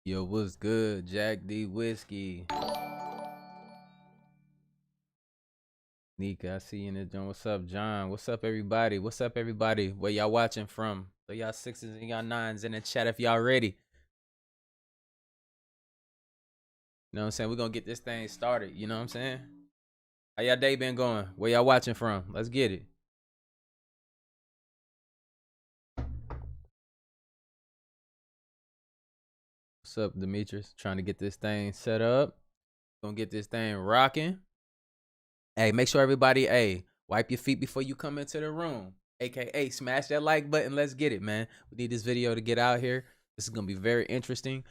Yo, what's good? Jack D Whiskey. Nika, I see you in the joint. What's up, John? What's up, everybody? What's up, everybody? Where y'all watching from? So y'all sixes and y'all nines in the chat if y'all ready. You know what I'm saying? We're gonna get this thing started. You know what I'm saying? How y'all day been going? Where y'all watching from? Let's get it. What's up, Demetrius? Trying to get this thing set up. Gonna get this thing rocking. Hey, make sure everybody, hey, wipe your feet before you come into the room. AKA, smash that like button. Let's get it, man. We need this video to get out here. This is gonna be very interesting.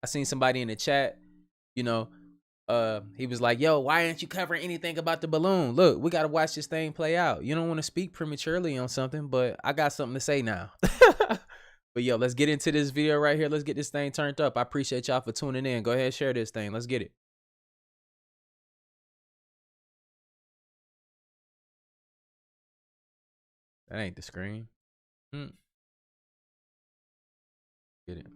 I seen somebody in the chat, you know, he was like, yo, why aren't you covering anything about the balloon? Look, we gotta watch this thing play out. You don't want to speak prematurely on something, but I got something to say now. But yo, let's get into this video right here. Let's get this thing turned up. I appreciate y'all for tuning in. Go ahead and share this thing. Let's get it. That ain't the screen. Get it.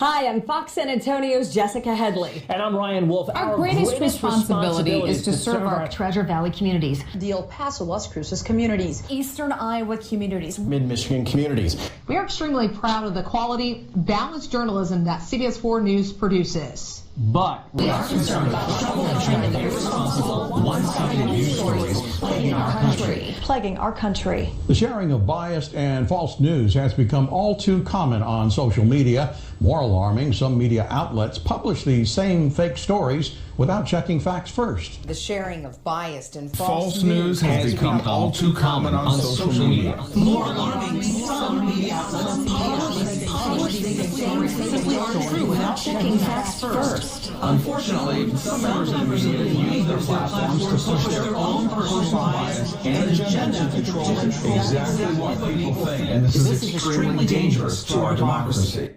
Hi, I'm Fox San Antonio's Jessica Headley. And I'm Ryan Wolf. Our greatest responsibility is to serve our Treasure Valley communities, the El Paso, Las Cruces communities, Eastern Iowa communities, Mid-Michigan communities. We are extremely proud of the quality, balanced journalism that CBS 4 News produces. But we are concerned about the trouble and trend of irresponsible, one-sided news stories plaguing our country. plaguing our country. The sharing of biased and false news has become all too common on social media. More alarming, some media outlets publish these same fake stories without checking facts first. The sharing of biased and false news has become all too common on social media. More alarming, some media outlets publish these same fake stories without checking facts first. Unfortunately, some members of the media use their platforms to push their own personal bias and agenda to control exactly what people think. And this is extremely dangerous to our democracy.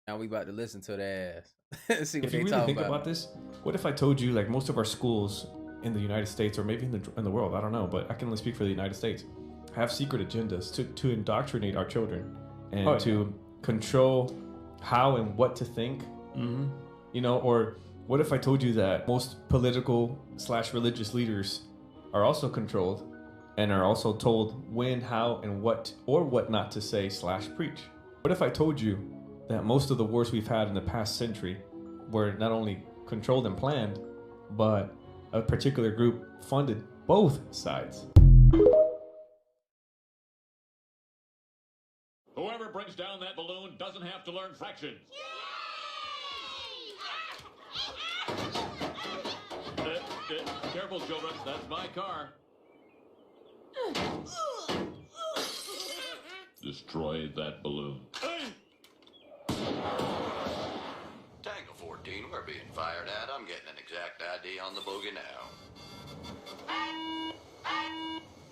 Now we about to listen to their ass. See what If they you really talking think about. about this, what if I told you like most of our schools in the United States, or maybe in the world, I don't know, but I can only speak for the United States, have secret agendas to indoctrinate our children and to control how and what to think. You know, or what if I told you that most political / religious leaders are also controlled and are also told when, how, and what or what not to say / preach? What if I told you that most of the wars we've had in the past century were not only controlled and planned, but a particular group funded both sides? Whoever brings down that balloon doesn't have to learn fraction. Careful, children. That's my car. Destroy that balloon. Tango 14, we're being fired at. I'm getting an exact ID on the bogey now.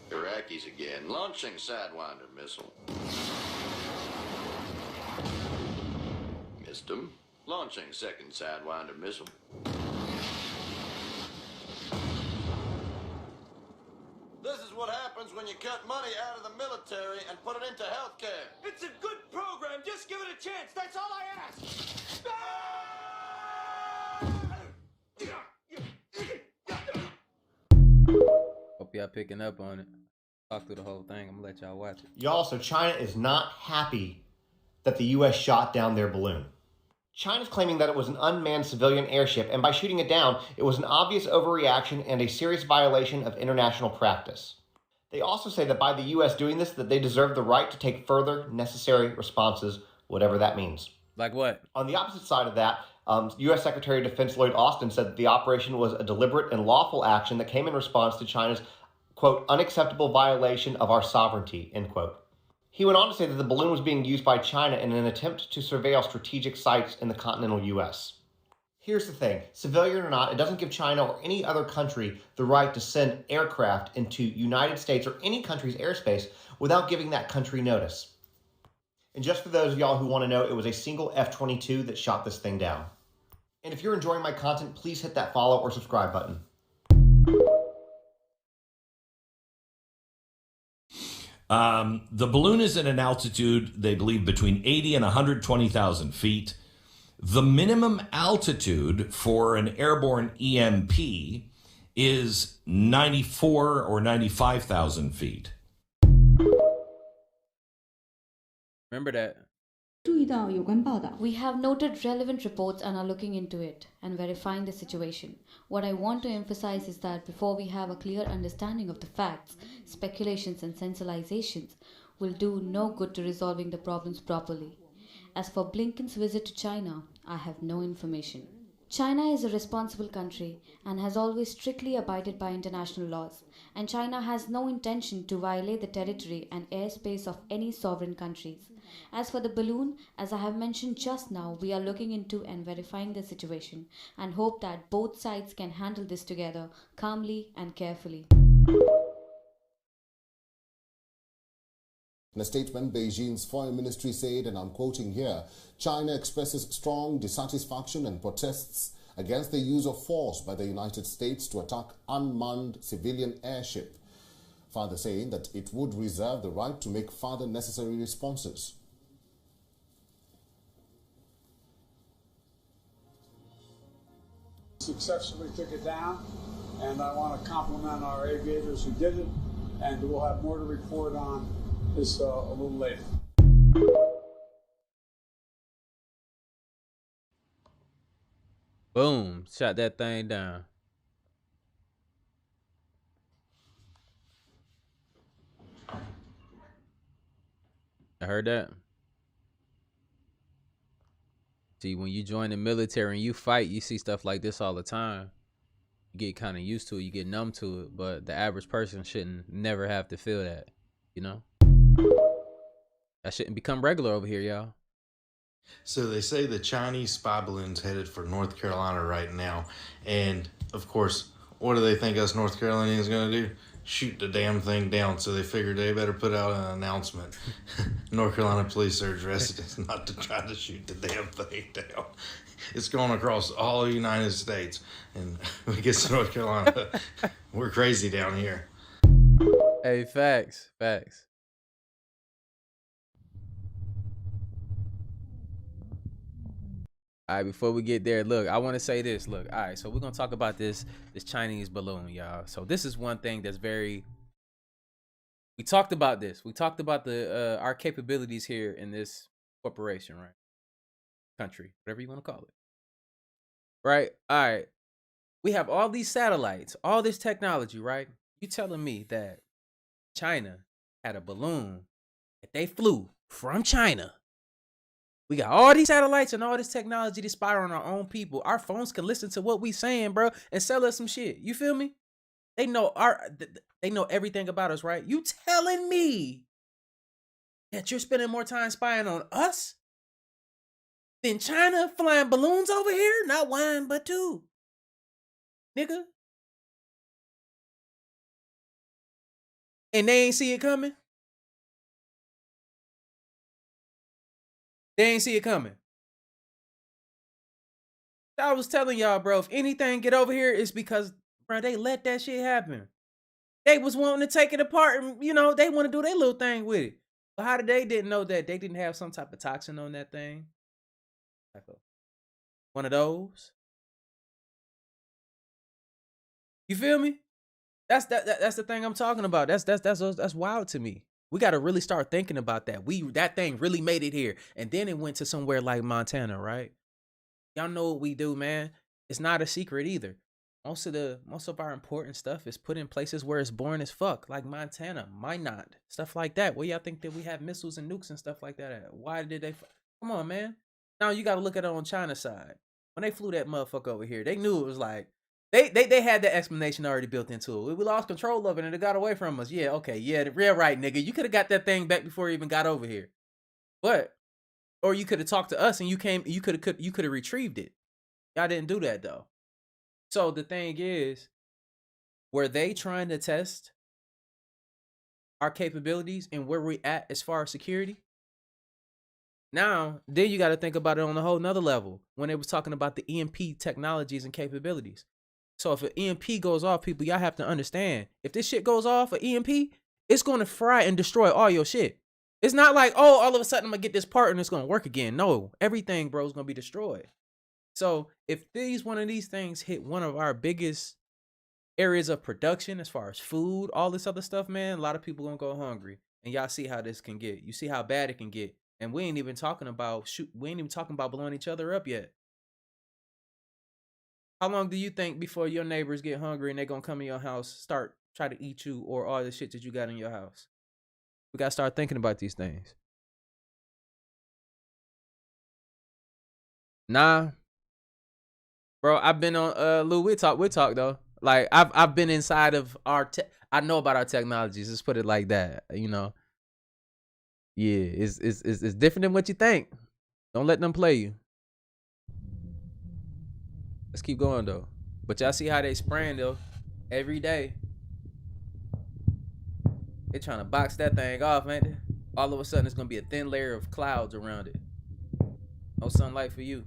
Iraqis again, launching Sidewinder missile. Missed him. Launching second Sidewinder missile. This is what happens when you cut money out of the military and put it into healthcare. It's a good program. Just give it a chance. That's all I ask. Hope y'all picking up on it. Talk through the whole thing. I'm gonna let y'all watch it. Y'all, so China is not happy that the U.S. shot down their balloon. China's claiming that it was an unmanned civilian airship, and by shooting it down, it was an obvious overreaction and a serious violation of international practice. They also say that by the U.S. doing this, that they deserve the right to take further necessary responses, whatever that means. Like what? On the opposite side of that, U.S. Secretary of Defense Lloyd Austin said that the operation was a deliberate and lawful action that came in response to China's, quote, unacceptable violation of our sovereignty, end quote. He went on to say that the balloon was being used by China in an attempt to surveil strategic sites in the continental U.S. Here's the thing, civilian or not, it doesn't give China or any other country the right to send aircraft into United States or any country's airspace without giving that country notice. And just for those of y'all who want to know, it was a single F-22 that shot this thing down. And if you're enjoying my content, please hit that follow or subscribe button. The balloon is at an altitude, they believe, between 80 and 120,000 feet. The minimum altitude for an airborne EMP is 94 or 95,000 feet. Remember that. We have noted relevant reports and are looking into it and verifying the situation. What I want to emphasize is that before we have a clear understanding of the facts, speculations and sensationalizations will do no good to resolving the problems properly. As for Blinken's visit to China, I have no information. China is a responsible country and has always strictly abided by international laws, and China has no intention to violate the territory and airspace of any sovereign countries. As for the balloon, as I have mentioned just now, we are looking into and verifying the situation and hope that both sides can handle this together calmly and carefully. In a statement, Beijing's foreign ministry said, and I'm quoting here, China expresses strong dissatisfaction and protests against the use of force by the United States to attack unmanned civilian airship, further saying that it would reserve the right to make further necessary responses. Successfully took it down, and I want to compliment our aviators who did it, and we'll have more to report on this a little later. Boom. Shot that thing down. I heard that. See, when you join the military and you fight, you see stuff like this all the time. You get kind of used to it. You get numb to it. But the average person shouldn't never have to feel that, you know? That shouldn't become regular over here, y'all. So they say the Chinese spy balloon's headed for North Carolina right now. And, of course, what do they think us North Carolinians going to do? Shoot the damn thing down. So they figured they better put out an announcement. North Carolina police urge residents not to try to shoot the damn thing down. It's going across all the United States. And we get to North Carolina, we're crazy down here. Hey, facts. All right, before we get there, look, I want to say this. Look, all right, so we're going to talk about this Chinese balloon, y'all. So this is one thing that's we talked about this. We talked about the our capabilities here in this corporation, right? Country, whatever you want to call it. Right? All right. We have all these satellites, all this technology, right? You telling me that China had a balloon that they flew from China. We got all these satellites and all this technology to spy on our own people. Our phones can listen to what we saying, bro, and sell us some shit. You feel me? They know they know everything about us, right? You telling me that you're spending more time spying on us than China flying balloons over here? Not one, but two. Nigga. And they ain't see it coming? They ain't see it coming. I was telling y'all, bro, if anything get over here, it's because, bro, they let that shit happen. They was wanting to take it apart and, you know, they want to do their little thing with it. But how did they didn't know that they didn't have some type of toxin on that thing? One of those. You feel me? That's the thing I'm talking about. That's wild to me. We got to really start thinking about that. That thing really made it here. And then it went to somewhere like Montana, right? Y'all know what we do, man. It's not a secret either. Most of our important stuff is put in places where it's boring as fuck, like Montana, Minot, stuff like that. Where y'all think that we have missiles and nukes and stuff like that at? Why did they? Come on, man. Now you got to look at it on China's side. When they flew that motherfucker over here, they knew it was like, They had that explanation already built into it. We lost control of it and it got away from us. Yeah, okay, yeah, real right, nigga. You could have got that thing back before you even got over here. Or you could have talked to us and you could have retrieved it. Y'all didn't do that though. So the thing is, were they trying to test our capabilities and where we at as far as security? Now, then you got to think about it on a whole nother level when they was talking about the EMP technologies and capabilities. So if an EMP goes off, people, y'all have to understand, if this shit goes off, an EMP, it's going to fry and destroy all your shit. It's not like, oh, all of a sudden I'm going to get this part and it's going to work again. No, everything, bro, is going to be destroyed. So if one of these things hit one of our biggest areas of production as far as food, all this other stuff, man, a lot of people going to go hungry. And y'all see how this can get. You see how bad it can get. And we ain't even talking about blowing each other up yet. How long do you think before your neighbors get hungry and they're going to come in your house, try to eat you or all the shit that you got in your house? We got to start thinking about these things. Nah. Bro, I've been on Lou, we talk though. Like I've been inside of I know about our technologies. Let's put it like that, you know. Yeah, it's different than what you think. Don't let them play you. Let's keep going though. But y'all see how they spraying though every day. They trying to box that thing off, ain't they? All of a sudden it's gonna be a thin layer of clouds around it. No sunlight for you.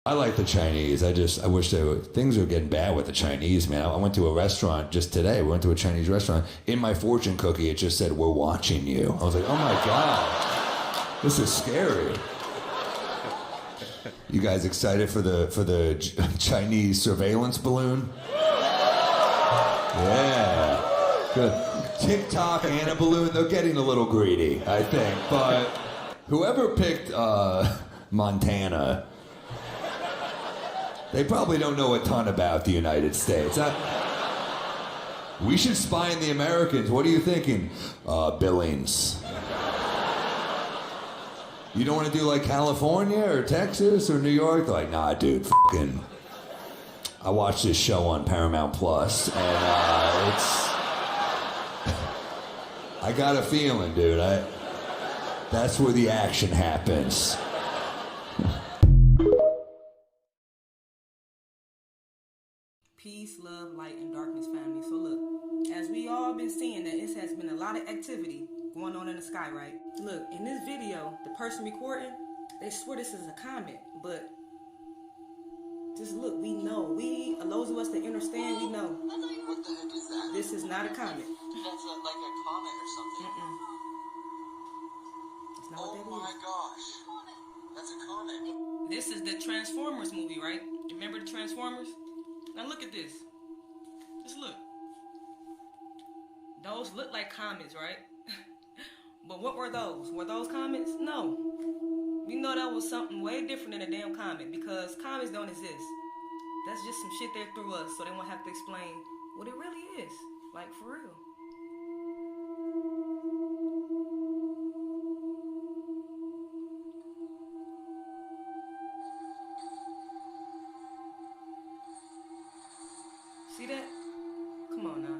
I like the Chinese. I wish things were getting bad with the Chinese, man. I went to a restaurant just today. We went to a Chinese restaurant. In my fortune cookie, it just said, "We're watching you." I was like, oh my God, this is scary. You guys excited for the Chinese surveillance balloon? Yeah. Good. TikTok and a balloon, they're getting a little greedy, I think. But whoever picked Montana, they probably don't know a ton about the United States. We should spy on the Americans. What are you thinking? Billings. You don't want to do like California or Texas or New York? They're like, nah, dude, fucking. I watched this show on Paramount Plus, and it's. I got a feeling, dude. That's where the action happens. Peace, love, light, and darkness, family. So look, as we all been seeing that it has been a lot of activity going on in the sky, right? Look, in this video, the person recording, they swear this is a comet, but just look, we know. Those of us that understand, we know. What the heck is that? This is not a comet. That's like a comet or something. It's not what that is. Oh my gosh. That's a comet. This is the Transformers movie, right? Remember the Transformers? Now look at this. Just look. Those look like comets, right? But what were those? Were those comets? No. We know that was something way different than a damn comet because comets don't exist. That's just some shit they threw us so they won't have to explain what it really is. Like, for real. See that? Come on now.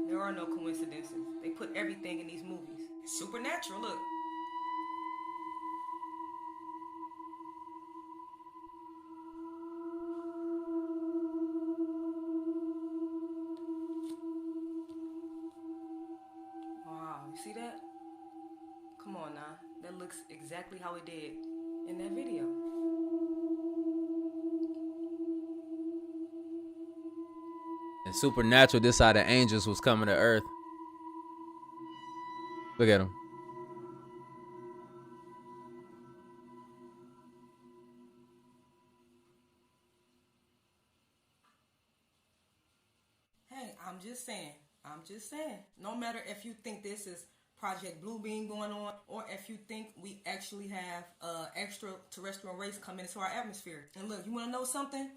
There are no coincidences. They put everything in these movies. It's supernatural, look. Wow, you see that? Come on now. That looks exactly how it did in that video. And supernatural, this side of angels was coming to earth. Look at him. Hey, I'm just saying. No matter if you think this is Project Bluebeam going on, or if you think we actually have extraterrestrial race coming into our atmosphere. And look, you want to know something?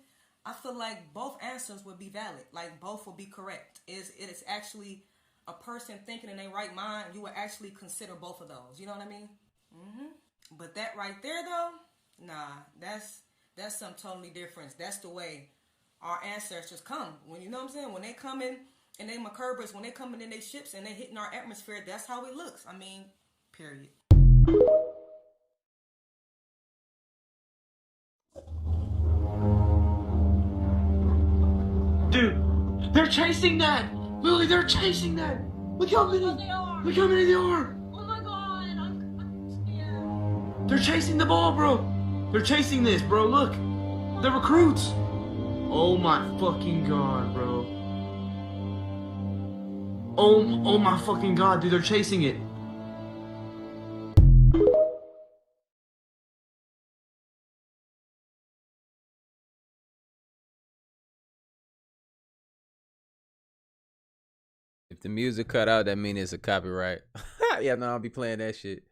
I feel like both answers would be valid. Like, both will be correct. It is actually a person thinking in their right mind, you would actually consider both of those. You know what I mean? But that right there, though, nah, that's something totally different. That's the way our ancestors come. When, you know what I'm saying? When they come in they Macurbers, when they coming in their ships and they hitting our atmosphere, that's how it looks. I mean, period. Dude, they're chasing that! Lily, they're chasing that! Look how many there are! They're chasing the ball, bro. They're chasing this, bro. Look. The recruits. Oh my fucking god, bro. Oh my fucking god, dude. They're chasing it. If the music cut out, that means it's a copyright. Yeah, no, I'll be playing that shit.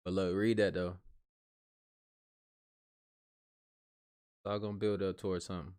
But look, read that though. It's all gonna build up towards something.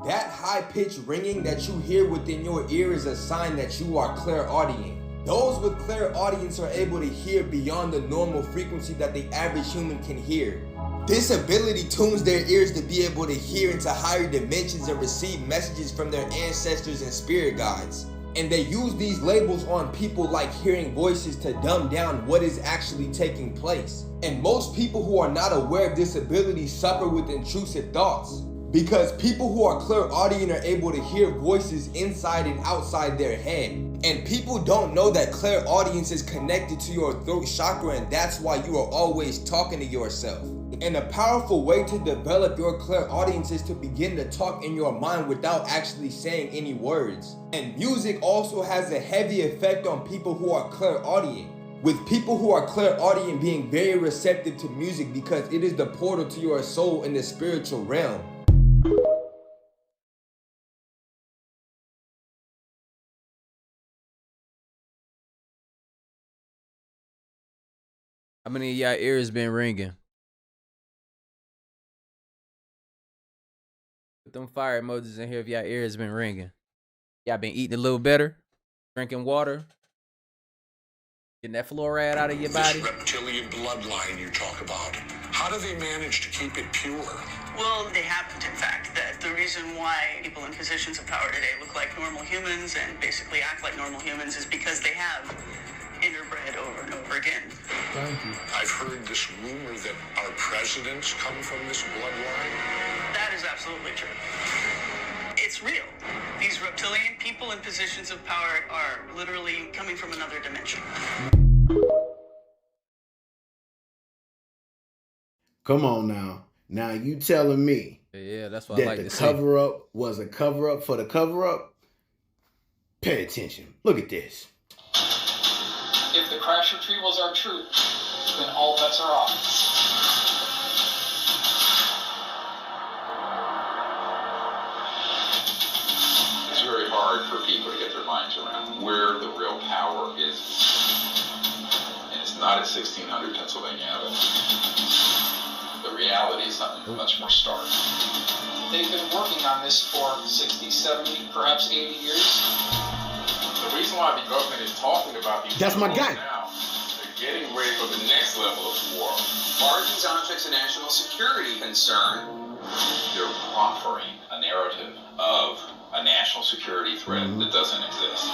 That high-pitched ringing that you hear within your ear is a sign that you are clairaudient. Those with clairaudience are able to hear beyond the normal frequency that the average human can hear. This ability tunes their ears to be able to hear into higher dimensions and receive messages from their ancestors and spirit guides. And they use these labels on people like hearing voices to dumb down what is actually taking place. And most people who are not aware of this ability suffer with intrusive thoughts. Because people who are clairaudient are able to hear voices inside and outside their head. And people don't know that clairaudience is connected to your throat chakra, and that's why you are always talking to yourself. And a powerful way to develop your clairaudience is to begin to talk in your mind without actually saying any words. And music also has a heavy effect on people who are clairaudient, with people who are clairaudient being very receptive to music because it is the portal to your soul in the spiritual realm. How many of y'all ears been ringing? Put them fire emojis in here if y'all ears been ringing. Y'all been eating a little better, drinking water, getting that fluoride out of your body. This reptilian bloodline you talk about, how do they manage to keep it pure? Well, they haven't, in fact. That the reason why people in positions of power today look like normal humans and basically act like normal humans is because they have interbred over and over again. Thank you. I've heard this rumor that our presidents come from this bloodline. That is absolutely true. It's real. These reptilian people in positions of power are literally coming from another dimension. Come on now. Now you telling me yeah, that's what that I like the to see. cover-up was a cover-up for the cover-up? Pay attention. Look at this. If the crash retrievals are true, then all bets are off. It's very hard for people to get their minds around where the real power is. And it's not at 1600 Pennsylvania Avenue. The reality is something much more stark. They've been working on this for 60, 70, perhaps 80 years. The reason why the government is talking about these That's my guy. now, they're getting ready for the next level of war. Margins on fix a national security concern. They're offering a narrative of a national security threat that doesn't exist.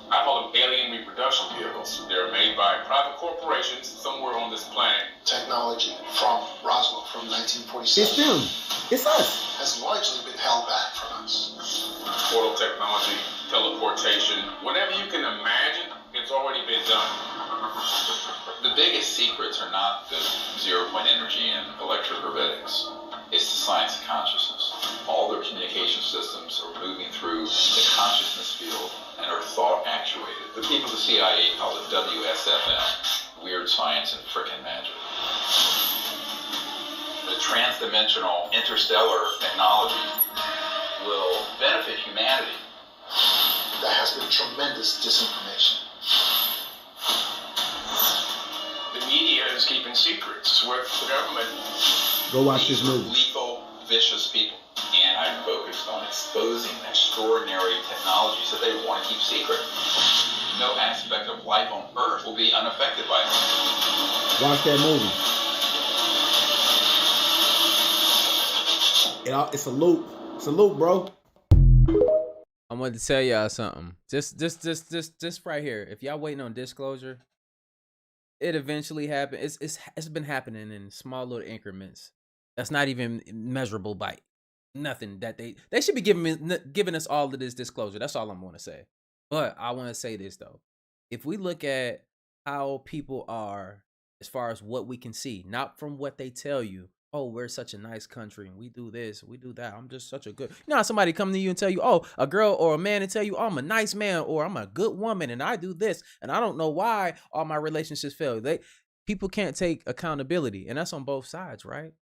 I call them alien reproduction vehicles. They're made by private corporations somewhere on this planet. Technology from Roswell from 1947 It's them. It's us. has largely been held back from us. Portal technology, teleportation, whatever you can imagine, it's already been done. The biggest secrets are not the zero-point energy and electrogravitics. It's the science of consciousness. All their communication systems are moving through the consciousness field and are thought actuated. The people at the CIA call it WSFM, weird science and frickin' magic. The transdimensional interstellar technology will benefit humanity. There has been tremendous disinformation. The media is keeping secrets with the government. Go watch this movie. Lethal, vicious people. And I'm focused on exposing extraordinary technologies that they want to keep secret. No aspect of life on Earth will be unaffected by it. Watch that movie. It's a loop. It's a loop, bro. I wanted to tell y'all something. Just right here. If y'all waiting on disclosure, it eventually happened. It's been happening in small little increments. That's not even measurable by Nothing that they should be giving us all of this disclosure. That's all I'm going to say. But I want to say this though. If we look at how people are as far as what we can see, not from what they tell you, oh, we're such a nice country and we do this, we do that. I'm just such a good, you know, how somebody come to you and tell you, oh, a girl or a man and tell you, oh, I'm a nice man or I'm a good woman and I do this and I don't know why all my relationships fail. People can't take accountability, and that's on both sides, right?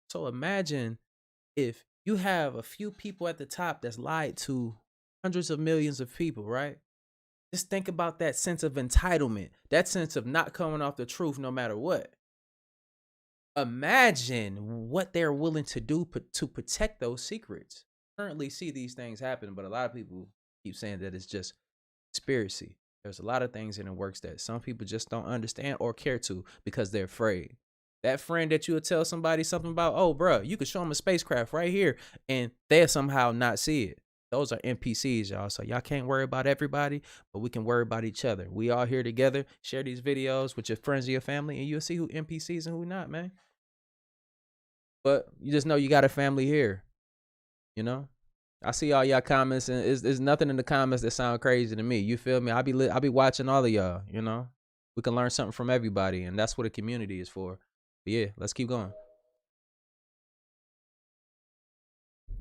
So imagine if you have a few people at the top that's lied to hundreds of millions of people, right? Just think about that sense of entitlement, that sense of not coming off the truth no matter what. Imagine what they're willing to do to protect those secrets. Currently see these things happen, but a lot of people keep saying that it's just conspiracy. There's a lot of things in the works that some people just don't understand or care to because they're afraid. That friend that you would tell somebody something about, oh, bro, you could show them a spacecraft right here, and they'll somehow not see it. Those are NPCs, y'all. So y'all can't worry about everybody, but we can worry about each other. We all here together. Share these videos with your friends and your family, and you'll see who NPCs and who not, man. But you just know you got a family here, you know? I see all y'all comments, and there's nothing in the comments that sound crazy to me. You feel me? I'll be watching all of y'all, you know? We can learn something from everybody, and that's what a community is for. But yeah, let's keep going.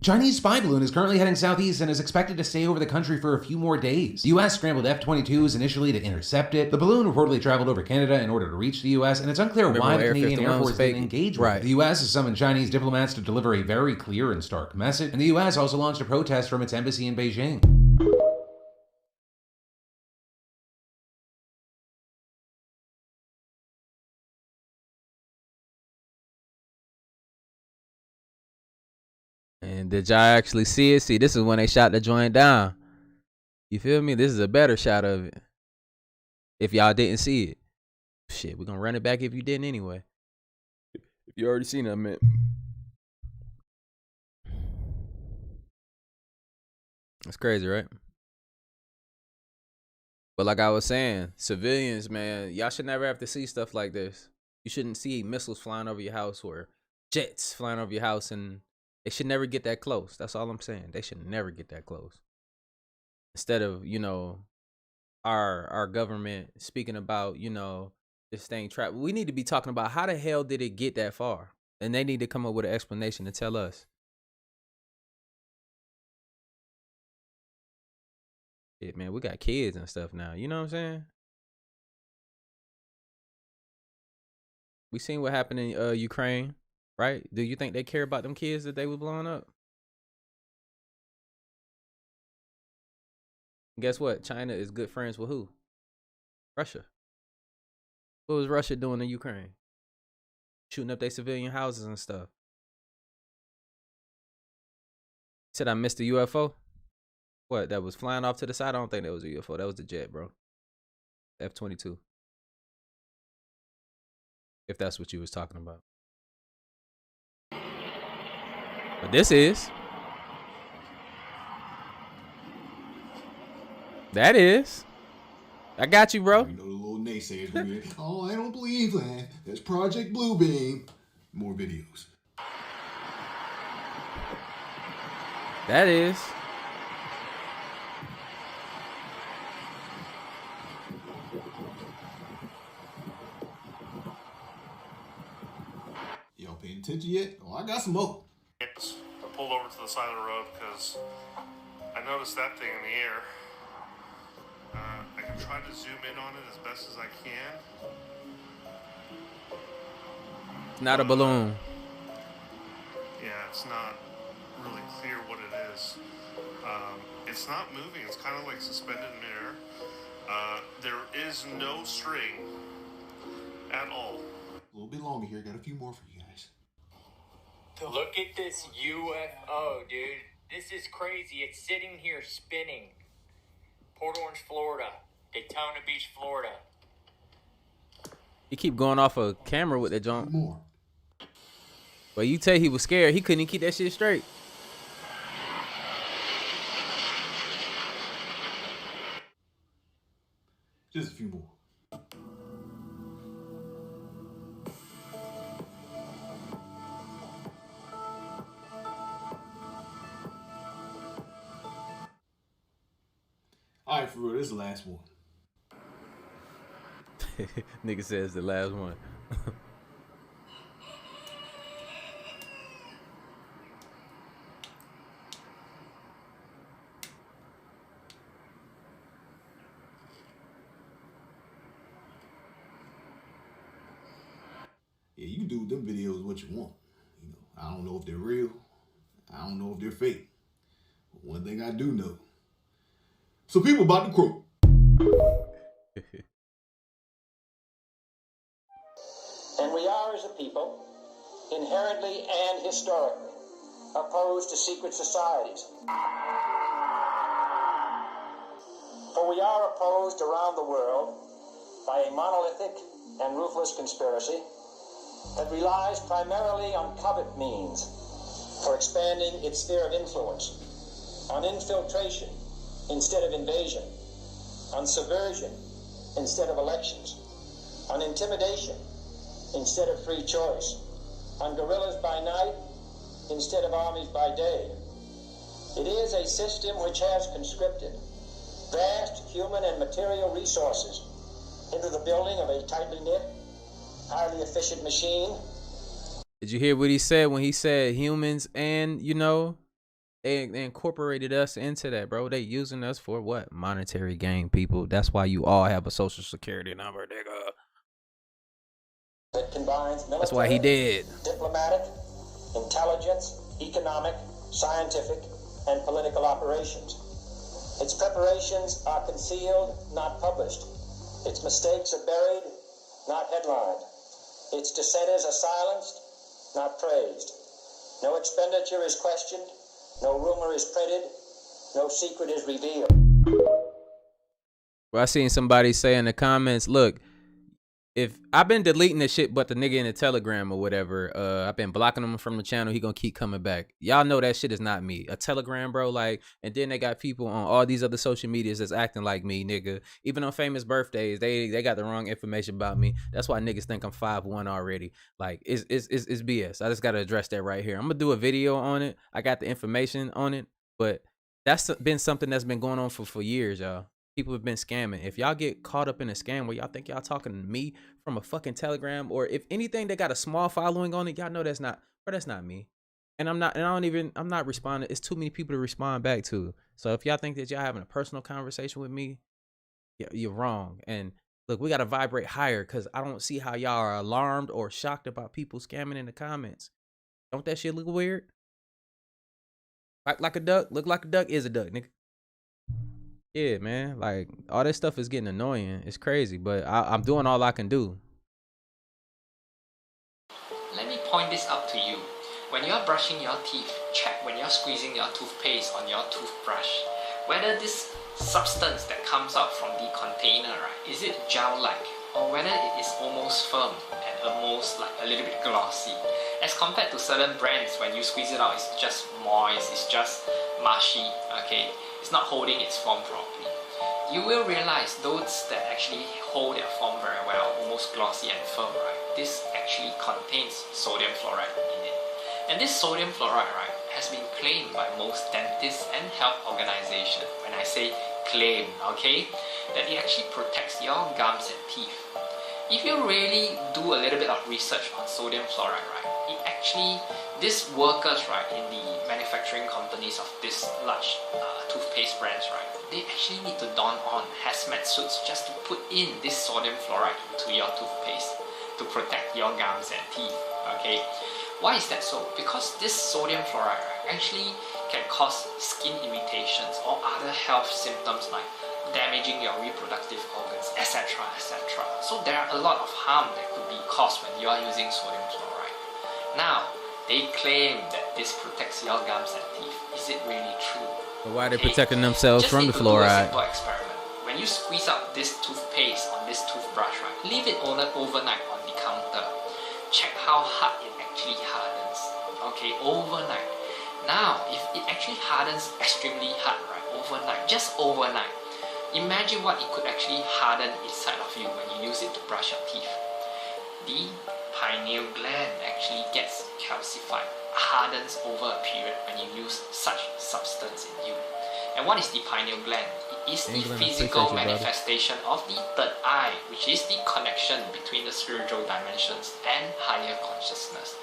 Chinese spy balloon is currently heading southeast and is expected to stay over the country for a few more days. The U.S. scrambled F-22s initially to intercept it. The balloon reportedly traveled over Canada in order to reach the U.S., and it's unclear why the Canadian Air Force didn't engage with it. The U.S. has summoned Chinese diplomats to deliver a very clear and stark message, and the U.S. also launched a protest from its embassy in Beijing. And did y'all actually see it? See, this is when they shot the joint down. You feel me? This is a better shot of it. If y'all didn't see it. Shit, we're gonna run it back if you didn't anyway. If you already seen it, I meant. That's crazy, right? But like I was saying, civilians, man, y'all should never have to see stuff like this. You shouldn't see missiles flying over your house or jets flying over your house, and they should never get that close. That's all I'm saying. They should never get that close. Instead of, you know, our government speaking about, you know, this thing trapped. We need to be talking about how the hell did it get that far? And they need to come up with an explanation to tell us. Shit, man, we got kids and stuff now. You know what I'm saying? We seen what happened in Ukraine, right? Do you think they care about them kids that they were blowing up? Guess what? China is good friends with who? Russia. What was Russia doing in Ukraine? Shooting up their civilian houses and stuff. Said I missed a UFO? What, that was flying off to the side? I don't think that was a UFO. That was the jet, bro. F-22. If that's what you was talking about. But this is. That is. I got you, bro. You know the little naysayers will be, oh, I don't believe that. There's Project Bluebeam. More videos. That is. Y'all paying attention yet? Oh, I got some more. I pulled over to the side of the road because I noticed that thing in the air. I can try to zoom in on it as best as I can. Not a balloon. Yeah, it's not really clear what it is. It's not moving. It's kind of like suspended in midair. There is no string at all. A little bit longer here. Got a few more for you guys. Look at this UFO, dude. This is crazy. It's sitting here spinning. Port Orange, Florida. Daytona Beach, Florida. He keep going off a camera with that jump. But you tell he was scared. He couldn't even keep that shit straight. Just a few more. All right, for real, this is the last one. Nigga says the last one. Yeah, you can do with them videos what you want. You know, I don't know if they're real. I don't know if they're fake. But one thing I do know. So people about to quote. And we are, as a people, inherently and historically opposed to secret societies. For we are opposed around the world by a monolithic and ruthless conspiracy that relies primarily on covert means for expanding its sphere of influence, on infiltration instead of invasion, on subversion instead of elections, on intimidation instead of free choice, on guerrillas by night instead of armies by day. It is a system which has conscripted vast human and material resources into the building of a tightly knit, highly efficient machine. Did you hear what he said when he said humans and, you know, they incorporated us into that, bro? They using us for what? Monetary gain, people. That's why you all have a social security number, nigga. It combines military, that's why he did. Diplomatic, intelligence, economic, scientific, and political operations. Its preparations are concealed, not published. Its mistakes are buried, not headlined. Its dissenters are silenced, not praised. No expenditure is questioned, no rumor is printed, no secret is revealed. Well, I seen somebody say in the comments, look, if I've been deleting the shit, but the nigga in the Telegram or whatever, I've been blocking him from the channel. He gonna keep coming back. Y'all know that shit is not me. A Telegram, bro, like, and then they got people on all these other social medias that's acting like me, nigga. Even on famous birthdays, they got the wrong information about me. That's why niggas think I'm 5'1" already. Like, it's BS. I just gotta address that right here. I'm gonna do a video on it. I got the information on it, but that's been something that's been going on for years, y'all. People have been scamming. If y'all get caught up in a scam where y'all think y'all talking to me from a fucking Telegram, or if anything they got a small following on it, y'all know that's not me. And I'm not responding. It's too many people to respond back to. So if y'all think that y'all having a personal conversation with me, you're wrong. And look, we gotta vibrate higher, because I don't see how y'all are alarmed or shocked about people scamming in the comments. Don't that shit look weird? Like a duck? Look like a duck is a duck, nigga. Yeah, man, like, all this stuff is getting annoying. It's crazy, but I'm doing all I can do. Let me point this out to you. When you're brushing your teeth, check when you're squeezing your toothpaste on your toothbrush, whether this substance that comes out from the container, right, is it gel-like, or whether it is almost firm and almost like a little bit glossy. As compared to certain brands, when you squeeze it out, it's just moist, it's just mushy, okay? It's not holding its form properly. You will realize those that actually hold their form very well, almost glossy and firm, right? This actually contains sodium fluoride in it. And this sodium fluoride, right, has been claimed by most dentists and health organizations. When I say claim, okay, that it actually protects your gums and teeth. If you really do a little bit of research on sodium fluoride, right, it actually, these workers, right, in the manufacturing companies of this large toothpaste brands, right, they actually need to don on hazmat suits just to put in this sodium fluoride into your toothpaste to protect your gums and teeth, okay? Why is that so? Because this sodium fluoride, right, actually can cause skin irritations or other health symptoms like damaging your reproductive organs, etc., etc. So there are a lot of harm that could be caused when you are using sodium fluoride. Now, they claim that this protects your gums and teeth. Is it really true? But why are they protecting themselves from the fluoride? Just do a simple experiment. When you squeeze out this toothpaste on this toothbrush, right, leave it overnight on the counter. Check how hard it actually hardens. Okay, overnight. Now, if it actually hardens extremely hard, right, overnight, just overnight, imagine what it could actually harden inside of you when you use it to brush your teeth. The pineal gland actually gets calcified, hardens over a period when you use such substance in you. And what is the pineal gland? It is the England, physical appreciate you, brother. manifestation of the third eye, which is the connection between the spiritual dimensions and higher consciousness.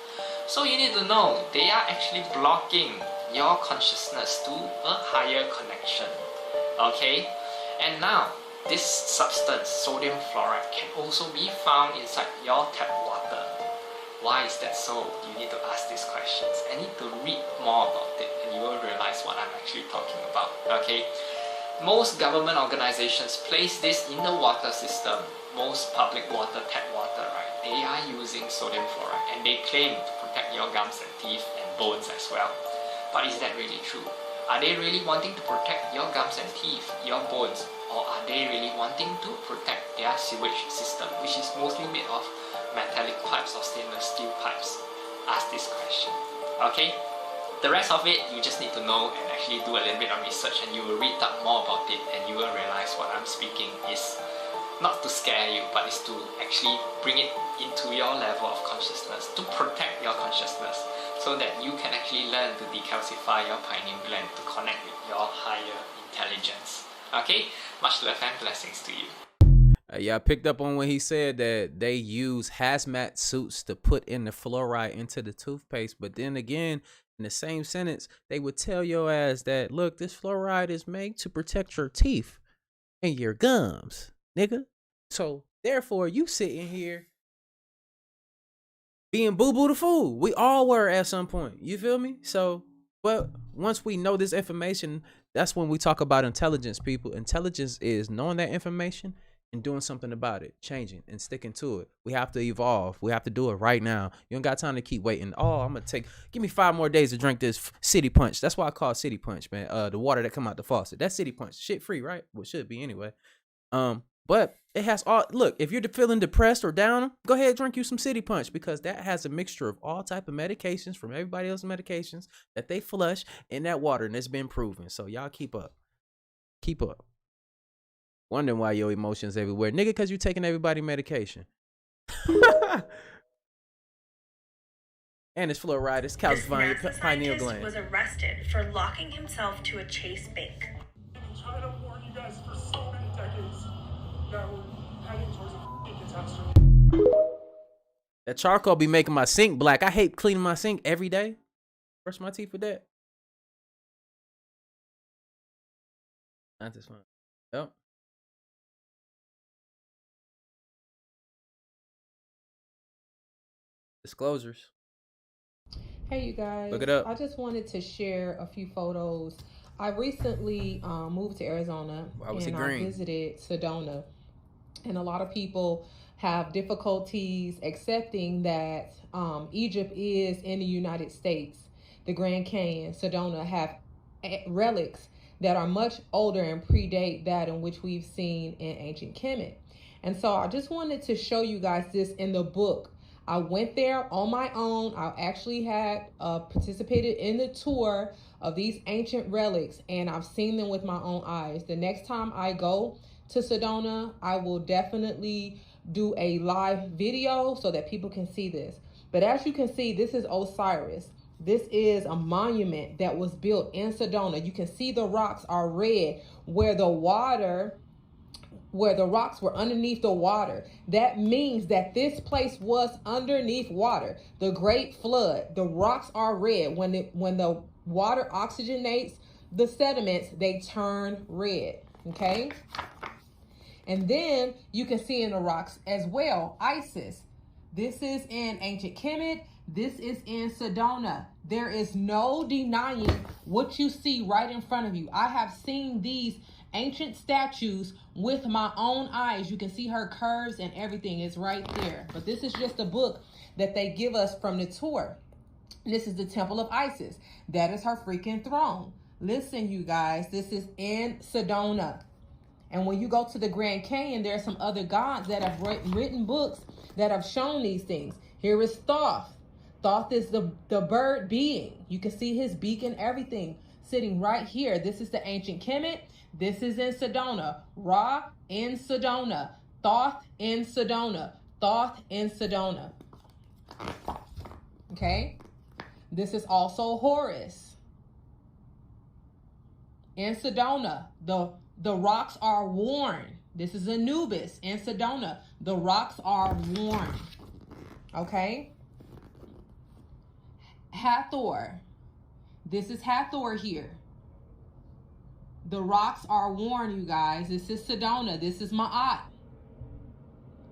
So you need to know, they are actually blocking your consciousness to a higher connection. Okay? And now, this substance, sodium fluoride, can also be found inside your tap water. Why is that so? You need to ask these questions. I need to read more about it and you will realize what I'm actually talking about. Okay? Most government organizations place this in the water system. Most public water, tap water, right? They are using sodium fluoride and they claim to protect your gums and teeth and bones as well. But is that really true? Are they really wanting to protect your gums and teeth, your bones? Or are they really wanting to protect their sewage system, which is mostly made of metallic pipes or stainless steel pipes? Ask this question. Okay? The rest of it, you just need to know and actually do a little bit of research and you will read up more about it and you will realize what I'm speaking is not to scare you, but is to actually bring it into your level of consciousness, to protect your consciousness, so that you can actually learn to decalcify your pineal gland to connect with your higher intelligence. Okay? Much love and blessings to you. Yeah, I picked up on when he said that they use hazmat suits to put in the fluoride into the toothpaste. But then again, in the same sentence, they would tell your ass that, look, this fluoride is made to protect your teeth and your gums, nigga. So therefore, you sitting here being boo-boo the fool. We all were at some point. You feel me? So, but once we know this information, that's when we talk about intelligence, people. Intelligence is knowing that information and doing something about it, changing and sticking to it. We have to evolve. We have to do it right now. You don't got time to keep waiting. Oh, I'm gonna give me 5 more days to drink this City Punch. That's why I call it City Punch, man. The water that come out the faucet. That's City Punch. Shit free, right? Well, it should be anyway. But it has all, look, if you're feeling depressed or down, go ahead and drink you some City Punch, because that has a mixture of all type of medications from everybody else's medications that they flush in that water, and it's been proven. So y'all keep up. Keep up. Wondering why your emotions everywhere. Nigga, because you taking everybody medication. And it's fluoride. It's calcifying your pineal gland. Was arrested for locking himself to a Chase bank. I've been trying to warn you guys for so many decades that we're heading towards a catastrophe. That charcoal be making my sink black. I hate cleaning my sink every day. Brush my teeth with that. Not this one. Yep. Disclosures. Hey you guys, look it up. I just wanted to share a few photos. I recently moved to Arizona and I visited Sedona, and a lot of people have difficulties accepting that Egypt is in the United States. The Grand Canyon, Sedona, have relics that are much older and predate that in which we've seen in ancient Kemet. And so I just wanted to show you guys this in the book. I went there on my own. I actually had participated in the tour of these ancient relics, and I've seen them with my own eyes. The next time I go to Sedona, I will definitely do a live video so that people can see this. But as you can see, this is Osiris. This is a monument that was built in Sedona. You can see the rocks are red where the rocks were underneath the water. That means that this place was underneath water. The Great Flood, the rocks are red. When the water oxygenates the sediments, they turn red, okay? And then you can see in the rocks as well, Isis. This is in ancient Kemet. This is in Sedona. There is no denying what you see right in front of you. I have seen these ancient statues with my own eyes. You can see her curves and everything is right there. But this is just a book that they give us from the tour. This is the Temple of Isis. That is her freaking throne. Listen, you guys, this is in Sedona. And when you go to the Grand Canyon, there are some other gods that have written books that have shown these things. Here is Thoth. Thoth is the bird being. You can see his beak and everything sitting right here. This is the ancient Kemet. This is in Sedona. Ra in Sedona. Thoth in Sedona. Thoth in Sedona. Okay. This is also Horus in Sedona. The rocks are worn. This is Anubis and Sedona. The rocks are worn. Okay? Hathor. This is Hathor here. The rocks are worn, you guys. This is Sedona. This is Ma'at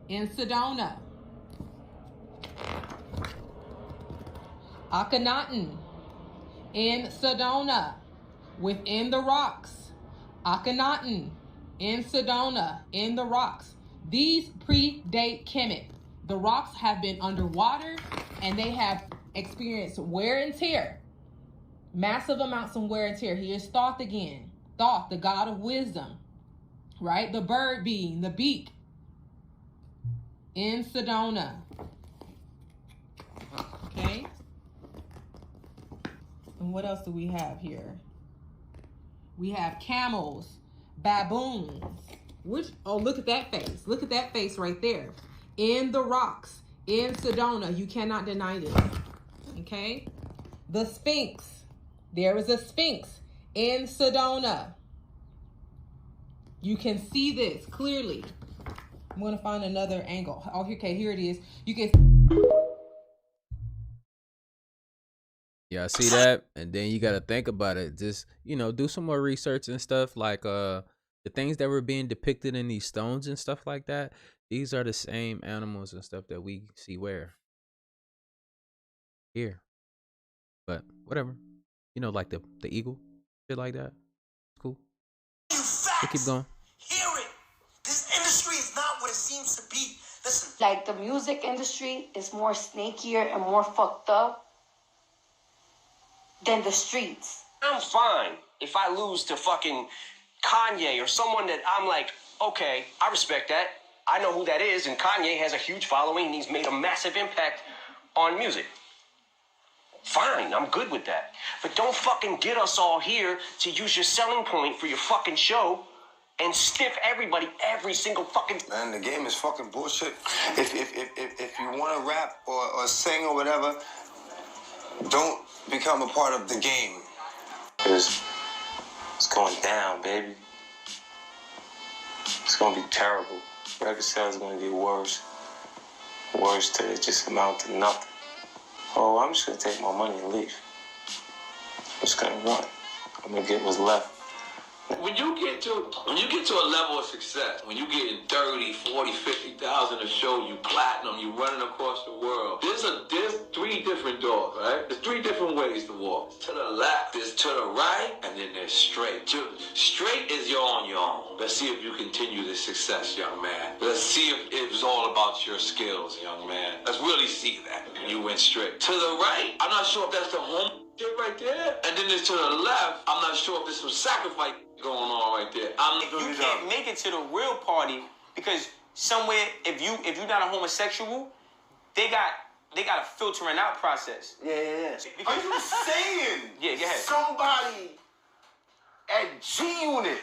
in Sedona. Akhenaten in Sedona, within the rocks. Akhenaten in Sedona, in the rocks. These predate Kemet. The rocks have been underwater and they have experienced wear and tear. Massive amounts of wear and tear. Here's Thoth again. Thoth, the god of wisdom, right? The bird being, the beak in Sedona. Okay. And what else do we have here? We have camels, baboons, look at that face. Look at that face right there. In the rocks, in Sedona. You cannot deny this. Okay? The Sphinx. There is a Sphinx in Sedona. You can see this clearly. I'm going to find another angle. Oh, okay, here it is. You can... Yeah, I see that. And then you got to think about it. Just, do some more research and stuff. Like the things that were being depicted in these stones and stuff like that. These are the same animals and stuff that we see where? Here. But whatever. Like the eagle. Shit like that. Cool. We'll keep going. Hear it. This industry is not what it seems to be. Listen. Like the music industry is more snakier and more fucked up than the streets. I'm fine if I lose to fucking Kanye or someone that I'm like, okay, I respect that. I know who that is, and Kanye has a huge following and he's made a massive impact on music. Fine, I'm good with that. But don't fucking get us all here to use your selling point for your fucking show and stiff everybody every single fucking... Man, the game is fucking bullshit. If you want to rap or sing or whatever, don't become a part of the game. Because it's going down, baby. It's going to be terrible. Record sales are going to get worse. Worse till it just amount to nothing. Oh, I'm just going to take my money and leave. I'm just going to run. I'm going to get what's left. When you get to a level of success, when you getting 30, 40, 50,000 a show, you platinum, you running across the world, there's three different doors, right? There's three different ways to walk. To the left, there's to the right, and then there's straight. Straight is you're on your own. Let's see if you continue this success, young man. Let's see if it's all about your skills, young man. Let's really see that. You went straight. To the right, I'm not sure if that's the home shit right there. And then there's to the left, I'm not sure if there's some sacrifice going on right there. You can't make it to the real party because somewhere, if you're not a homosexual, they got a filtering out process. Yeah. Because, are you saying? Yeah, go ahead. Somebody at G-Unit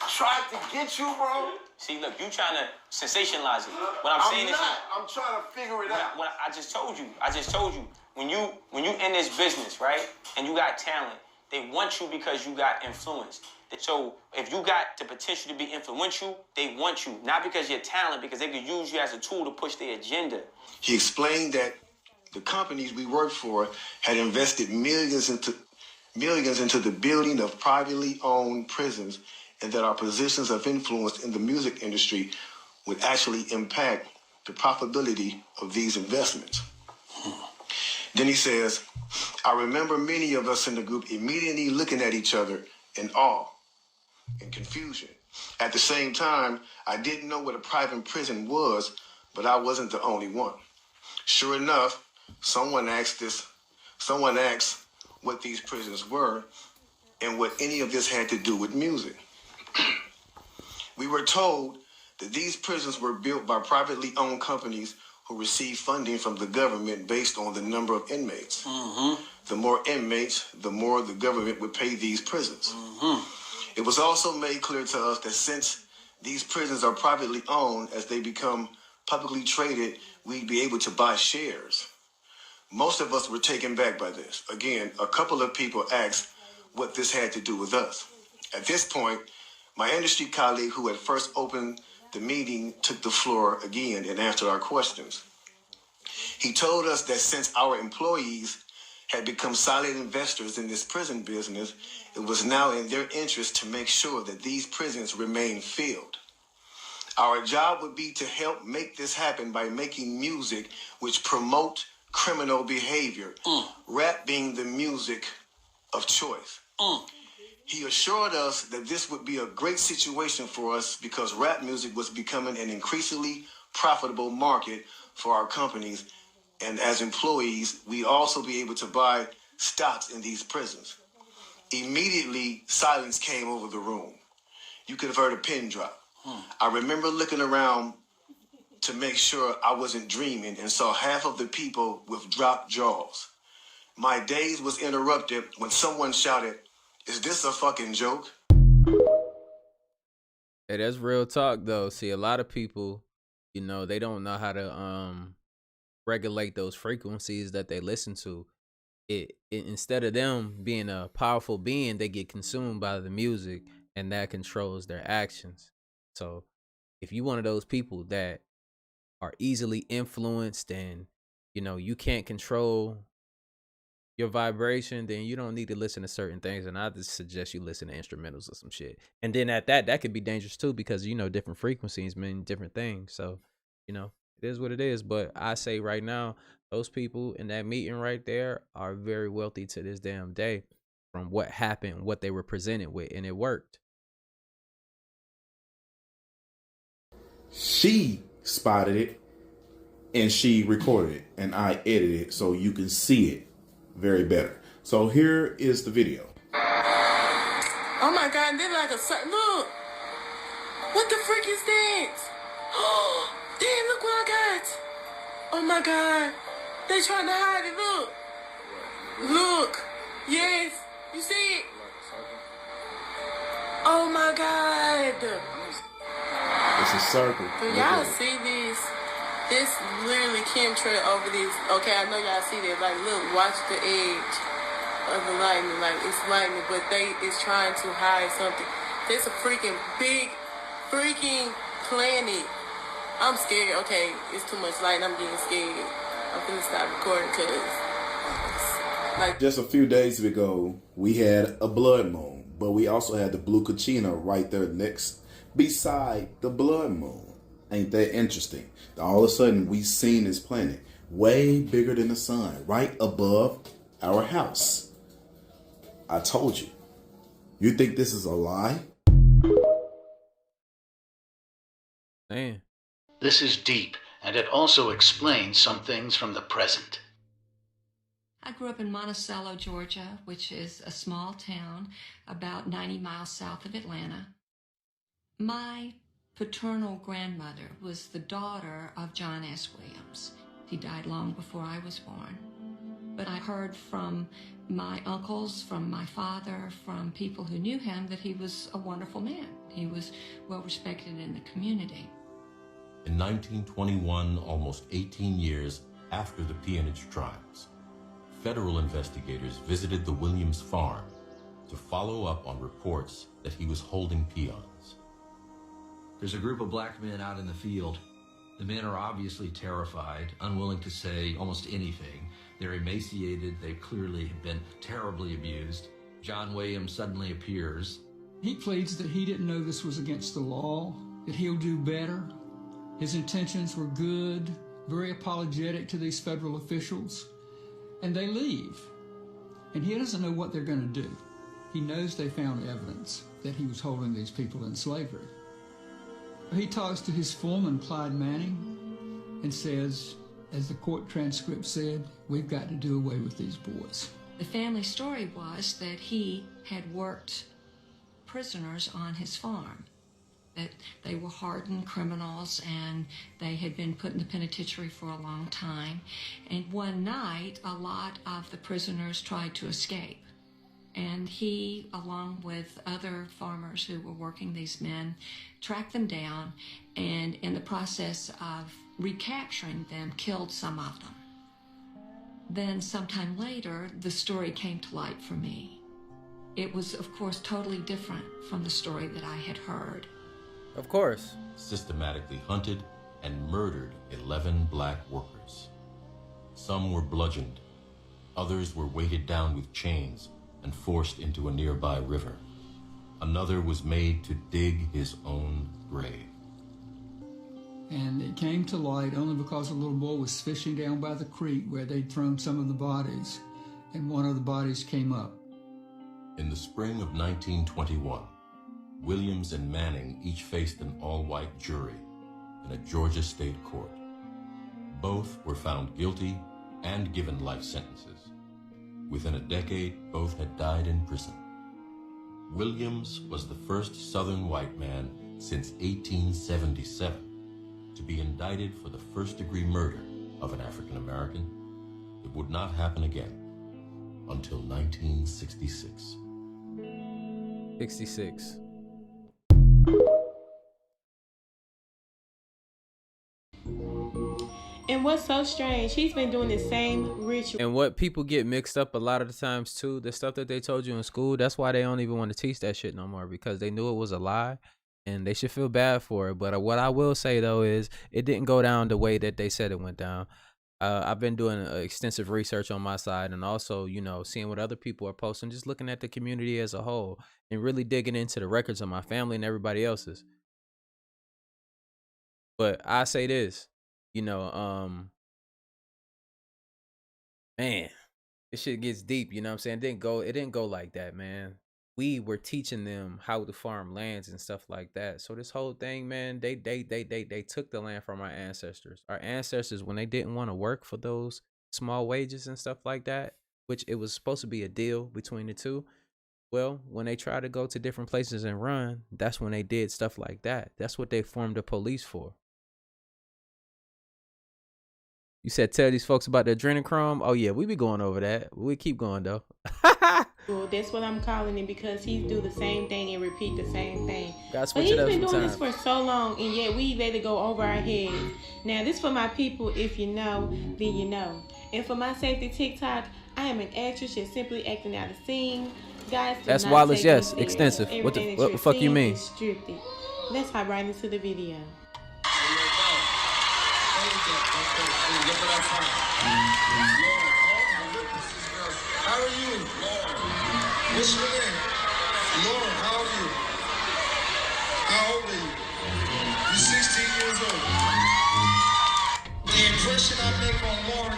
tried to get you, bro? See, look, you trying to sensationalize it. What I'm saying is, I'm trying to figure it out. What I just told you. When you in this business, right, and you got talent, they want you because you got influence. So if you got the potential to be influential, they want you. Not because you're talent, because they could use you as a tool to push their agenda. He explained that the companies we worked for had invested millions into the building of privately owned prisons, and that our positions of influence in the music industry would actually impact the profitability of these investments. Then he says, I remember many of us in the group immediately looking at each other in awe and confusion. At the same time, I didn't know what a private prison was, but I wasn't the only one. Sure enough, someone asked what these prisons were and what any of this had to do with music. We were told that these prisons were built by privately owned companies who received funding from the government based on the number of inmates. Mm-hmm. The more inmates, the more the government would pay these prisons. Mm-hmm. It was also made clear to us that since these prisons are privately owned, as they become publicly traded, we'd be able to buy shares. Most of us were taken back by this. Again, a couple of people asked what this had to do with us. At this point, My industry colleague who had first opened the meeting took the floor again and answered our questions. He told us that since our employees had become silent investors in this prison business, it was now in their interest to make sure that these prisons remain filled. Our job would be to help make this happen by making music which promote criminal behavior, rap being the music of choice. He assured us that this would be a great situation for us because rap music was becoming an increasingly profitable market for our companies, and as employees, we'd also be able to buy stocks in these prisons. Immediately, silence came over the room. You could have heard a pin drop. I remember looking around to make sure I wasn't dreaming and saw half of the people with dropped jaws. My daze was interrupted when someone shouted, "Is this a fucking joke?" Hey, that's real talk though. See, a lot of people, you know, they don't know how to regulate those frequencies that they listen to. It instead of them being a powerful being, they get consumed by the music, and that controls their actions. So if you one of those people that are easily influenced and, you know, you can't control your vibration, then you don't need to listen to certain things. And I just suggest you listen to instrumentals or some shit. And then at that could be dangerous too, because, you know, different frequencies mean different things. So, you know, it is what it is. But I say right now, those people in that meeting right there are very wealthy to this damn day from what happened, what they were presented with, and it worked. She spotted it and she recorded it, and I edited it so you can see it very better. So here is the video. Oh my God, they're like a look. What the frick is that? Oh, damn, look what I got. Oh my God, they trying to hide it, look. Look, yes, you see it? Oh my God. It's a circle. Do y'all see this? This literally chemtrail over this. Okay, I know y'all see that. Like, look, watch the edge of the lightning. Like, it's lightning, but it's trying to hide something. There's a freaking big freaking planet. I'm scared. Okay, it's too much light. I'm getting scared. I'm gonna stop recording because, like, just a few days ago, we had a blood moon, but we also had the blue Kachina right there next beside the blood moon. Ain't that interesting? All of a sudden, we seen this planet way bigger than the sun, right above our house. I told you. You think this is a lie? Man. This is deep, and it also explains some things from the present. I grew up in Monticello, Georgia, which is a small town about 90 miles south of Atlanta. My paternal grandmother was the daughter of John S. Williams. He died long before I was born. But I heard from my uncles, from my father, from people who knew him that he was a wonderful man. He was well respected in the community. In 1921, almost 18 years after the peonage trials, federal investigators visited the Williams farm to follow up on reports that he was holding peons. There's a group of black men out in the field. The men are obviously terrified, unwilling to say almost anything. They're emaciated. They clearly have been terribly abused. John Williams suddenly appears. He pleads that he didn't know this was against the law, that he'll do better. His intentions were good, very apologetic to these federal officials, and they leave. And he doesn't know what they're going to do. He knows they found evidence that he was holding these people in slavery. He talks to his foreman, Clyde Manning, and says, as the court transcript said, we've got to do away with these boys. The family story was that he had worked prisoners on his farm, that they were hardened criminals and they had been put in the penitentiary for a long time. And one night, a lot of the prisoners tried to escape. And he, along with other farmers who were working these men, tracked them down and in the process of recapturing them, killed some of them. Then sometime later, the story came to light for me. It was, of course, totally different from the story that I had heard. Of course. Systematically hunted and murdered 11 black workers. Some were bludgeoned. Others were weighted down with chains and forced into a nearby river. Another was made to dig his own grave. And it came to light only because a little boy was fishing down by the creek where they'd thrown some of the bodies, and one of the bodies came up. In the spring of 1921, Williams and Manning each faced an all-white jury in a Georgia state court. Both were found guilty and given life sentences. Within a decade, both had died in prison. Williams was the first Southern white man since 1877 to be indicted for the first-degree murder of an African American. It would not happen again until 1966. 66. And what's so strange, he's been doing the same ritual. And what people get mixed up a lot of the times too, the stuff that they told you in school, that's why they don't even want to teach that shit no more, because they knew it was a lie and they should feel bad for it. But what I will say though is it didn't go down the way that they said it went down. I've been doing extensive research on my side, and also, you know, seeing what other people are posting, just looking at the community as a whole and really digging into the records of my family and everybody else's. But I say this, you know, man, this shit gets deep, you know what I'm saying? It didn't go like that, man. We were teaching them how to farm lands and stuff like that. So this whole thing, man, they took the land from our ancestors. Our ancestors, when they didn't want to work for those small wages and stuff like that, which it was supposed to be a deal between the two. Well, when they tried to go to different places and run, that's when they did stuff like that. That's what they formed the police for. You said tell these folks about the adrenochrome. Oh yeah, we be going over that. We keep going though. Well, that's what I'm calling it, because he do the same thing and repeat the same thing. But he's been doing this for so long, and yet we let it go over our heads. Now, this for my people. If you know, then you know. And for my safety TikTok, I am an actress just simply acting out a scene. Guys, that's Wallace. Yes, extensive. What the fuck you mean? Let's hop right into the video. How are you? What's your name? Lauren, how old are you? How old are you? You're 16 years old. The impression I make on Lauren.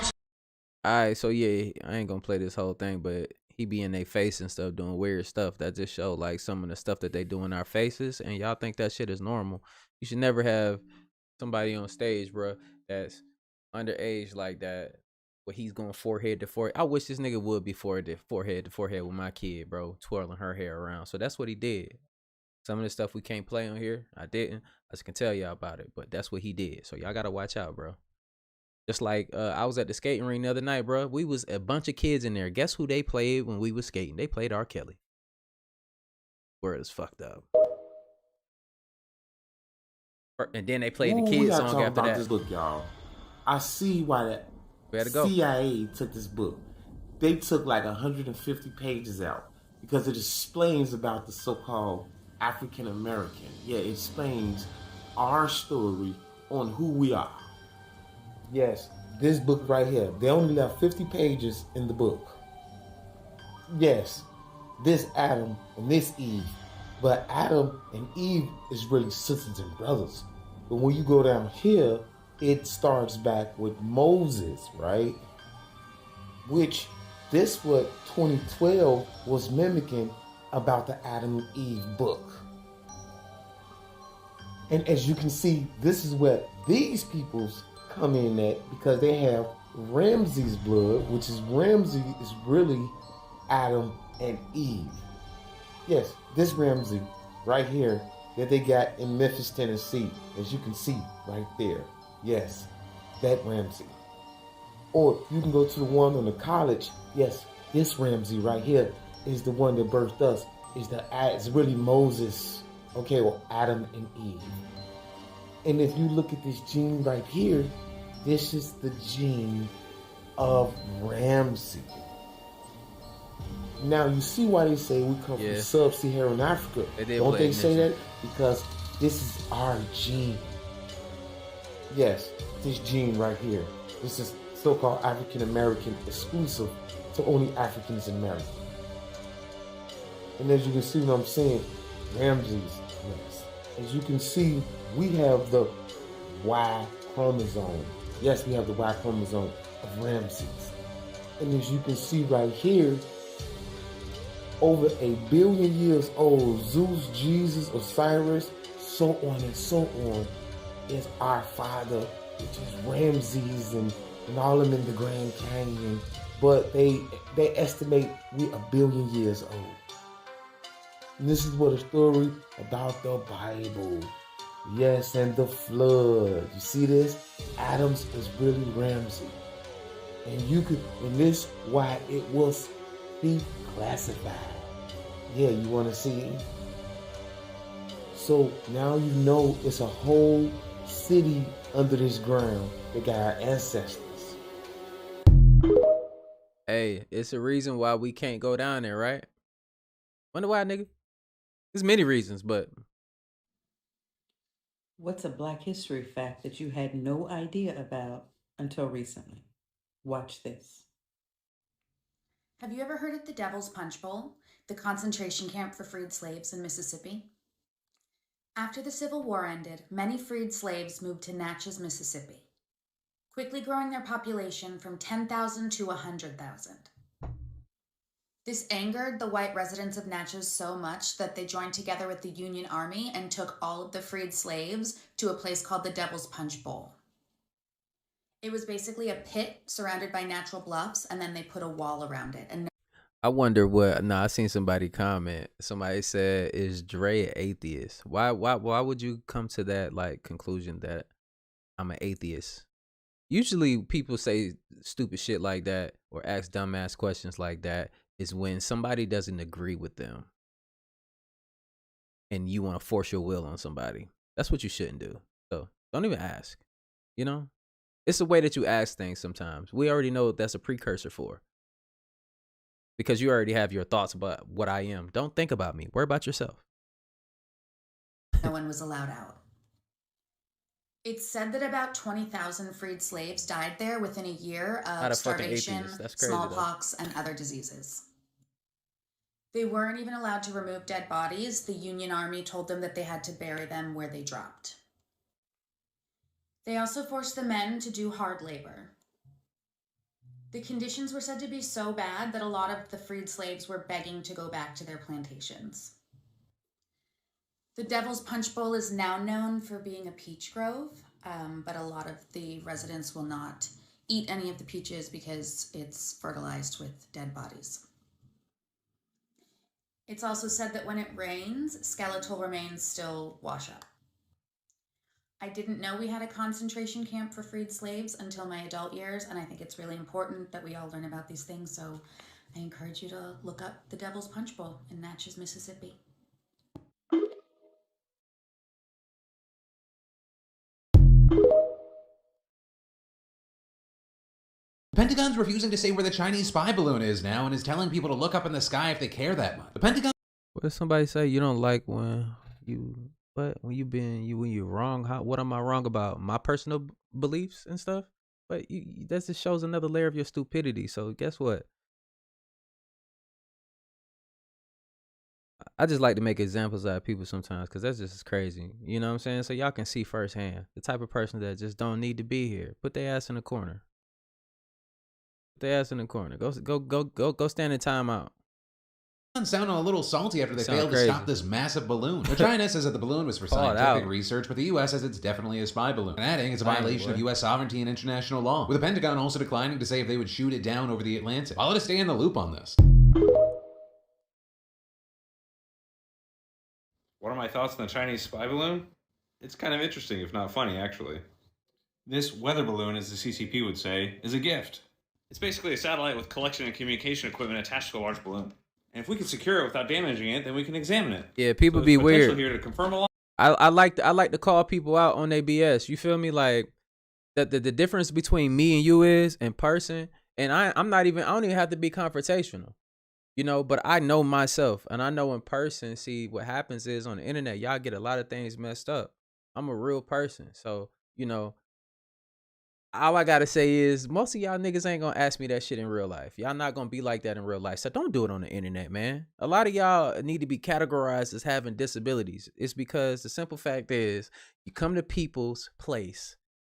Alright, so yeah, I ain't gonna play this whole thing, but he be in their face and stuff doing weird stuff. That just show like some of the stuff that they do in our faces, and y'all think that shit is normal. You should never have somebody on stage, bro, that's underage like that. Where he's going forehead to forehead. I wish this nigga would be forehead to forehead with my kid, bro, twirling her hair around. So that's what he did. Some of the stuff we can't play on here, I didn't. I just can tell y'all about it, but that's what he did. So y'all gotta watch out, bro. Just like I was at the skating ring the other night, bro. We was a bunch of kids in there. Guess who they played when we was skating? They played R. Kelly. Word is fucked up. And then they played the kids song after that. This book, y'all. I see why that CIA took this book. They took like 150 pages out because it explains about the so-called African American. Yeah, it explains our story on who we are. Yes, this book right here. They only left 50 pages in the book. Yes, this Adam and this Eve. But Adam and Eve is really sisters and brothers. But when you go down here, it starts back with Moses, right? Which this what 2012 was mimicking about the Adam and Eve book. And as you can see, this is where these peoples come in at, because they have Ramses blood, which is Ramses is really Adam and Eve. Yes, this Ramses right here that they got in Memphis, Tennessee, as you can see right there. Yes, that Ramsey. Or you can go to the one on the college. Yes, this Ramsey right here is the one that birthed us. It's really Moses. Okay, well, Adam and Eve. And if you look at this gene right here, this is the gene of Ramsey. Now you see why they say we come from sub-Saharan Africa. Don't they say that? Because this is our gene. Yes, this gene right here. This is so-called African American exclusive to only Africans in America. And as you can see what I'm saying, Ramses. Yes. As you can see, we have the Y chromosome. Yes, we have the Y chromosome of Ramses. And as you can see right here, over 1 billion years old, Zeus, Jesus, Osiris, so on and so on, is our father, which is Ramses and all of them in the Grand Canyon. But they estimate we 1 billion years old. And this is what a story about the Bible. Yes, and the flood. You see this? Adams is really Ramses. And this why it was declassified. Yeah, you want to see it? So now you know it's a whole city under this ground that got our ancestors. Hey, it's a reason why we can't go down there, right? Wonder why, nigga? There's many reasons, but what's a Black history fact that you had no idea about until recently? Watch this. Have you ever heard of the Devil's Punch Bowl, the concentration camp for freed slaves in Mississippi? After the Civil War ended, many freed slaves moved to Natchez, Mississippi, quickly growing their population from 10,000 to 100,000. This angered the white residents of Natchez so much that they joined together with the Union Army and took all of the freed slaves to a place called the Devil's Punch Bowl. It was basically a pit surrounded by natural bluffs, and then they put a wall around it. And I wonder what. I seen somebody comment. Somebody said, "Is Dre an atheist?" Why would you come to that conclusion that I'm an atheist? Usually, people say stupid shit like that or ask dumbass questions like that is when somebody doesn't agree with them, and you want to force your will on somebody. That's what you shouldn't do. So don't even ask. You know. It's the way that you ask things sometimes. We already know that's a precursor for. Because you already have your thoughts about what I am. Don't think about me. Worry about yourself. No one was allowed out. It's said that about 20,000 freed slaves died there within a year of starvation, smallpox, and other diseases. They weren't even allowed to remove dead bodies. The Union Army told them that they had to bury them where they dropped. They also forced the men to do hard labor. The conditions were said to be so bad that a lot of the freed slaves were begging to go back to their plantations. The Devil's Punch Bowl is now known for being a peach grove, but a lot of the residents will not eat any of the peaches because it's fertilized with dead bodies. It's also said that when it rains, skeletal remains still wash up. I didn't know we had a concentration camp for freed slaves until my adult years, and I think it's really important that we all learn about these things, so I encourage you to look up the Devil's Punch Bowl in Natchez, Mississippi. The Pentagon's refusing to say where the Chinese spy balloon is now and is telling people to look up in the sky if they care that much. The Pentagon... What does somebody say? You don't like when you... But when you're wrong, what am I wrong about? My personal beliefs and stuff? But that just shows another layer of your stupidity. So guess what? I just like to make examples out of people sometimes because that's just crazy. You know what I'm saying? So y'all can see firsthand the type of person that just don't need to be here. Put their ass in the corner. Put their ass in the corner. Go stand in timeout. Sounding a little salty after they failed to stop this massive balloon. Now, China says that the balloon was for scientific research, but the U.S. says it's definitely a spy balloon. And adding it's a violation of U.S. sovereignty and international law, with the Pentagon also declining to say if they would shoot it down over the Atlantic. I'll let us stay in the loop on this. What are my thoughts on the Chinese spy balloon? It's kind of interesting, if not funny, actually. This weather balloon, as the CCP would say, is a gift. It's basically a satellite with collection and communication equipment attached to a large balloon. And if we can secure it without damaging it, then we can examine it. Yeah, people be weird. Here to confirm a lot. I like to call people out on their BS. You feel me? Like that the difference between me and you is in person, and I don't even have to be confrontational. You know, but I know myself, and I know in person. See, what happens is on the internet, y'all get a lot of things messed up. I'm a real person, so you know. All I gotta say is most of y'all niggas ain't gonna ask me that shit in real life. Y'all not gonna be like that in real life. So don't do it on the internet, man. A lot of y'all need to be categorized as having disabilities. It's because the simple fact is you come to people's place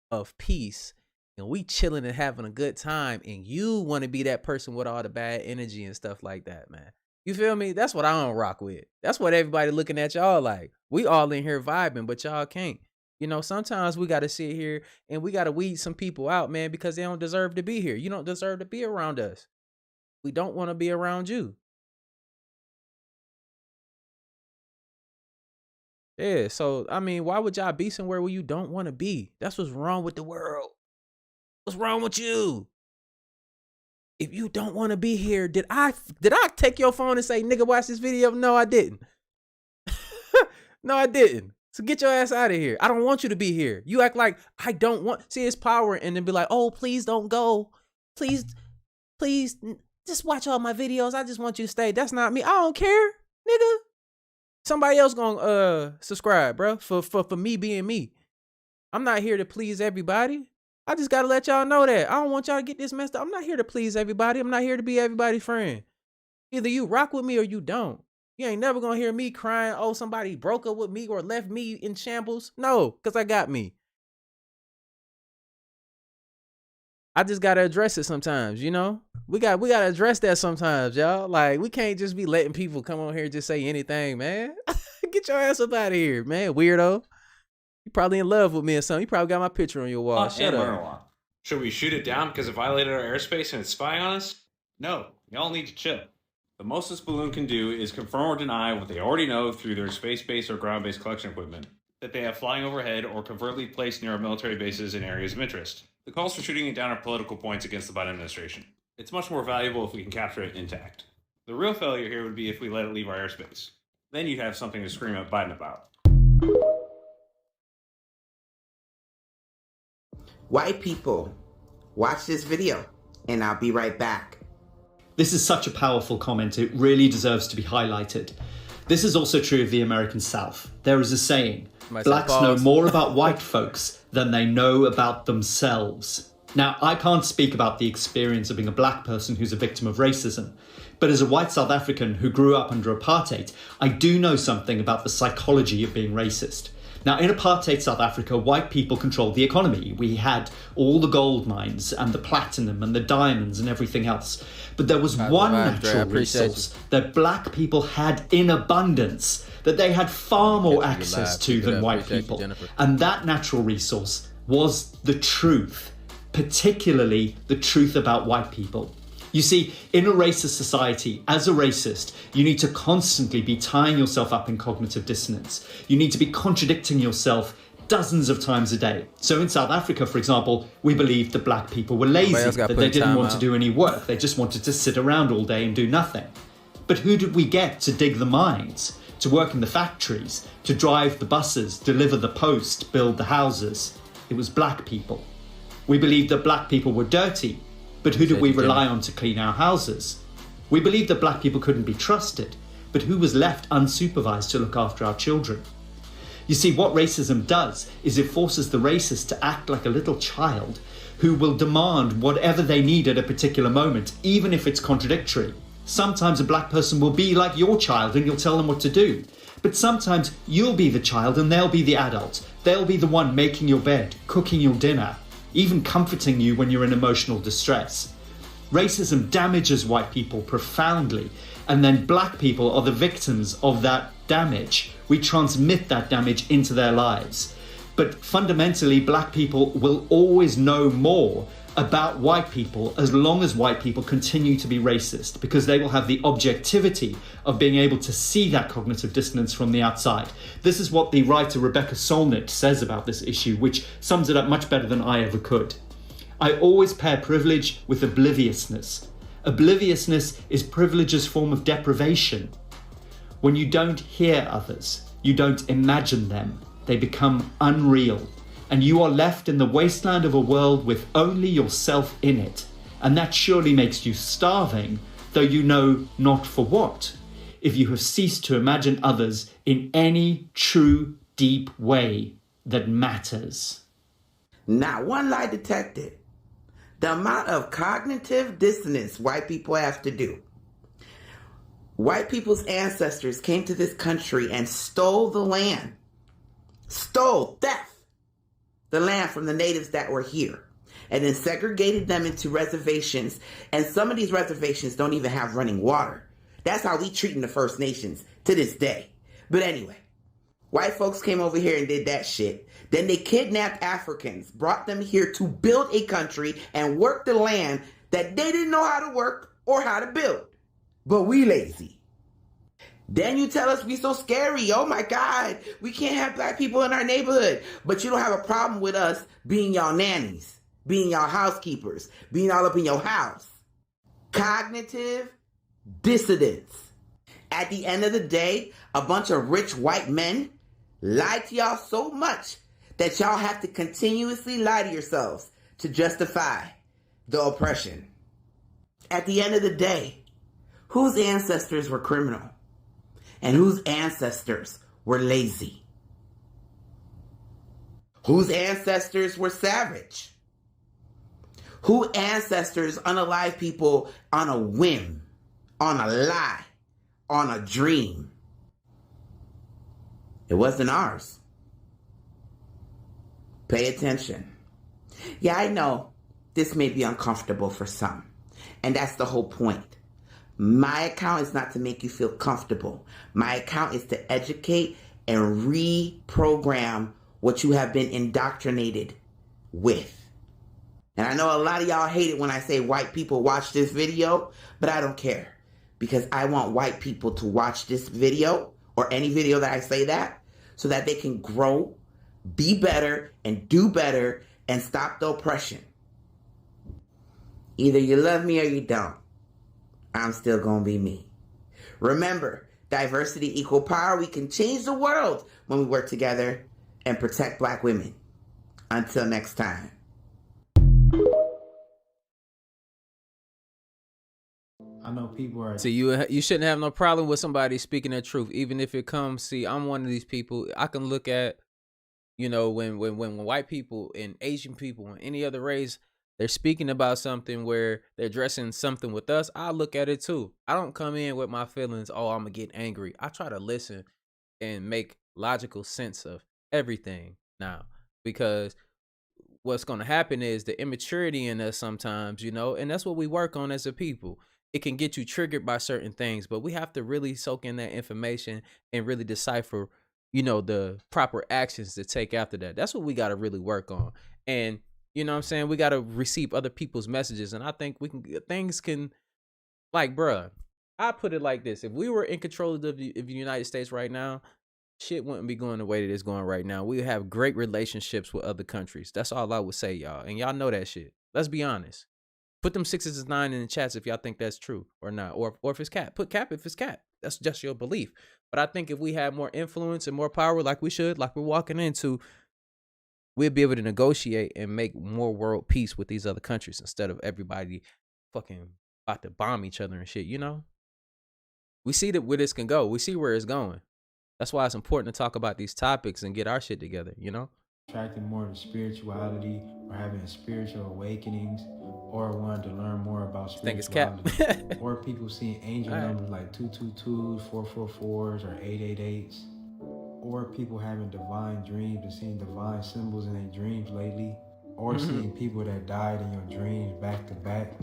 of peace and we chilling and having a good time, and you want to be that person with all the bad energy and stuff like that, man. You feel me? That's what I don't rock with. That's what everybody looking at y'all like. We all in here vibing, but y'all can't. You know, sometimes we got to sit here and we got to weed some people out, man, because they don't deserve to be here. You don't deserve to be around us. We don't want to be around you. Yeah, so, I mean, why would y'all be somewhere where you don't want to be? That's what's wrong with the world. What's wrong with you? If you don't want to be here, did I take your phone and say, nigga, watch this video? No, I didn't. No, I didn't. So get your ass out of here. I don't want you to be here. You act like I don't want. See, it's power, and then be like, oh, please don't go. Please, just watch all my videos. I just want you to stay. That's not me. I don't care, nigga. Somebody else gonna subscribe, bro, for me being me. I'm not here to please everybody. I just gotta let y'all know that. I don't want y'all to get this messed up. I'm not here to please everybody. I'm not here to be everybody's friend. Either you rock with me or you don't. You ain't never gonna hear me crying, oh, somebody broke up with me or left me in shambles. No, because I got me. I just gotta address it sometimes, you know? We gotta address that sometimes, y'all. Like, we can't just be letting people come on here and just say anything, man. Get your ass up out of here, man, weirdo. You probably in love with me or something. You probably got my picture on your wall. Shut up. Should we shoot it down because it violated our airspace and it's spying on us? No, y'all need to chill. The most this balloon can do is confirm or deny what they already know through their space-based or ground-based collection equipment that they have flying overhead or covertly placed near our military bases in areas of interest. The calls for shooting it down are political points against the Biden administration. It's much more valuable if we can capture it intact. The real failure here would be if we let it leave our airspace. Then you'd have something to scream at Biden about. White people, watch this video, and I'll be right back. This is such a powerful comment, it really deserves to be highlighted. This is also true of the American South. There is a saying, blacks know more about white folks than they know about themselves. Now, I can't speak about the experience of being a black person who's a victim of racism, but as a white South African who grew up under apartheid, I do know something about the psychology of being racist. Now, in apartheid South Africa, white people controlled the economy. We had all the gold mines and the platinum and the diamonds and everything else. But there was one natural resource that black people had in abundance, that they had far more access to than white people. And that natural resource was the truth, particularly the truth about white people. You see, in a racist society, as a racist, you need to constantly be tying yourself up in cognitive dissonance. You need to be contradicting yourself dozens of times a day. So in South Africa, for example, we believed that black people were lazy, that they didn't want to do any work. They just wanted to sit around all day and do nothing. But who did we get to dig the mines, to work in the factories, to drive the buses, deliver the post, build the houses? It was black people. We believed that black people were dirty. But who did we rely on to clean our houses? We believed that black people couldn't be trusted, but who was left unsupervised to look after our children? You see, what racism does is it forces the racist to act like a little child who will demand whatever they need at a particular moment, even if it's contradictory. Sometimes a black person will be like your child and you'll tell them what to do. But sometimes you'll be the child and they'll be the adult. They'll be the one making your bed, cooking your dinner, even comforting you when you're in emotional distress. Racism damages white people profoundly, and then black people are the victims of that damage. We transmit that damage into their lives. But fundamentally, black people will always know more about white people as long as white people continue to be racist, because they will have the objectivity of being able to see that cognitive dissonance from the outside. This is what the writer Rebecca Solnit says about this issue, which sums it up much better than I ever could. I always pair privilege with obliviousness. Obliviousness is privilege's form of deprivation. When you don't hear others, you don't imagine them, they become unreal. And you are left in the wasteland of a world with only yourself in it. And that surely makes you starving though you know not for what, if you have ceased to imagine others in any true, deep way that matters. Not one lie detected. The amount of cognitive dissonance white people have to do. White people's ancestors came to this country and stole the land. Theft. The land from the natives that were here. And then segregated them into reservations. And some of these reservations don't even have running water. That's how we treating the First Nations to this day. But anyway, white folks came over here and did that shit. Then they kidnapped Africans, brought them here to build a country and work the land that they didn't know how to work or how to build. But we lazy. Then you tell us we so scary. Oh my God, we can't have black people in our neighborhood. But you don't have a problem with us being y'all nannies, being y'all housekeepers, being all up in your house. Cognitive dissidence. At the end of the day, a bunch of rich white men lied to y'all so much that y'all have to continuously lie to yourselves to justify the oppression. At the end of the day, whose ancestors were criminal and whose ancestors were lazy? Whose ancestors were savage? Whose ancestors unalive people on a whim, on a lie, on a dream? It wasn't ours. Pay attention. Yeah, I know this may be uncomfortable for some, and that's the whole point. My account is not to make you feel comfortable. My account is to educate and reprogram what you have been indoctrinated with. And I know a lot of y'all hate it when I say white people watch this video, but I don't care, because I want white people to watch this video or any video that I say that so that they can grow, be better, and do better, and stop the oppression. Either you love me or you don't. I'm still gonna be me. Remember, diversity equal power. We can change the world when we work together and protect black women. Until next time. I know people are. See, you shouldn't have no problem with somebody speaking their truth, even if it comes. See, I'm one of these people. I can look at, when white people and Asian people and any other race, they're speaking about something where they're addressing something with us, I look at it too. I don't come in with my feelings. Oh, I'm gonna get angry. I try to listen and make logical sense of everything now, because what's gonna happen is the immaturity in us sometimes, and that's what we work on as a people. It can get you triggered by certain things, but we have to really soak in that information and really decipher, the proper actions to take after that. That's what we got to really work on. And, you know what I'm saying? We got to receive other people's messages. And I think things can, bruh, I put it like this. If we were in control of the United States right now, shit wouldn't be going the way that it's going right now. We would have great relationships with other countries. That's all I would say, y'all. And y'all know that shit. Let's be honest. Put them 6s and 9s in the chats if y'all think that's true or not. Or if it's cap. Put cap if it's cap. That's just your belief. But I think if we had more influence and more power like we should, like we're walking into, we'd be able to negotiate and make more world peace with these other countries instead of everybody fucking about to bomb each other and shit, We see that where this can go. We see where it's going. That's why it's important to talk about these topics and get our shit together, Attracted more to spirituality or having spiritual awakenings or wanting to learn more about spirituality. Or people seeing angel numbers like 222s, 444s, or 888s. Or people having divine dreams and seeing divine symbols in their dreams lately. Or seeing people that died in your dreams back to back.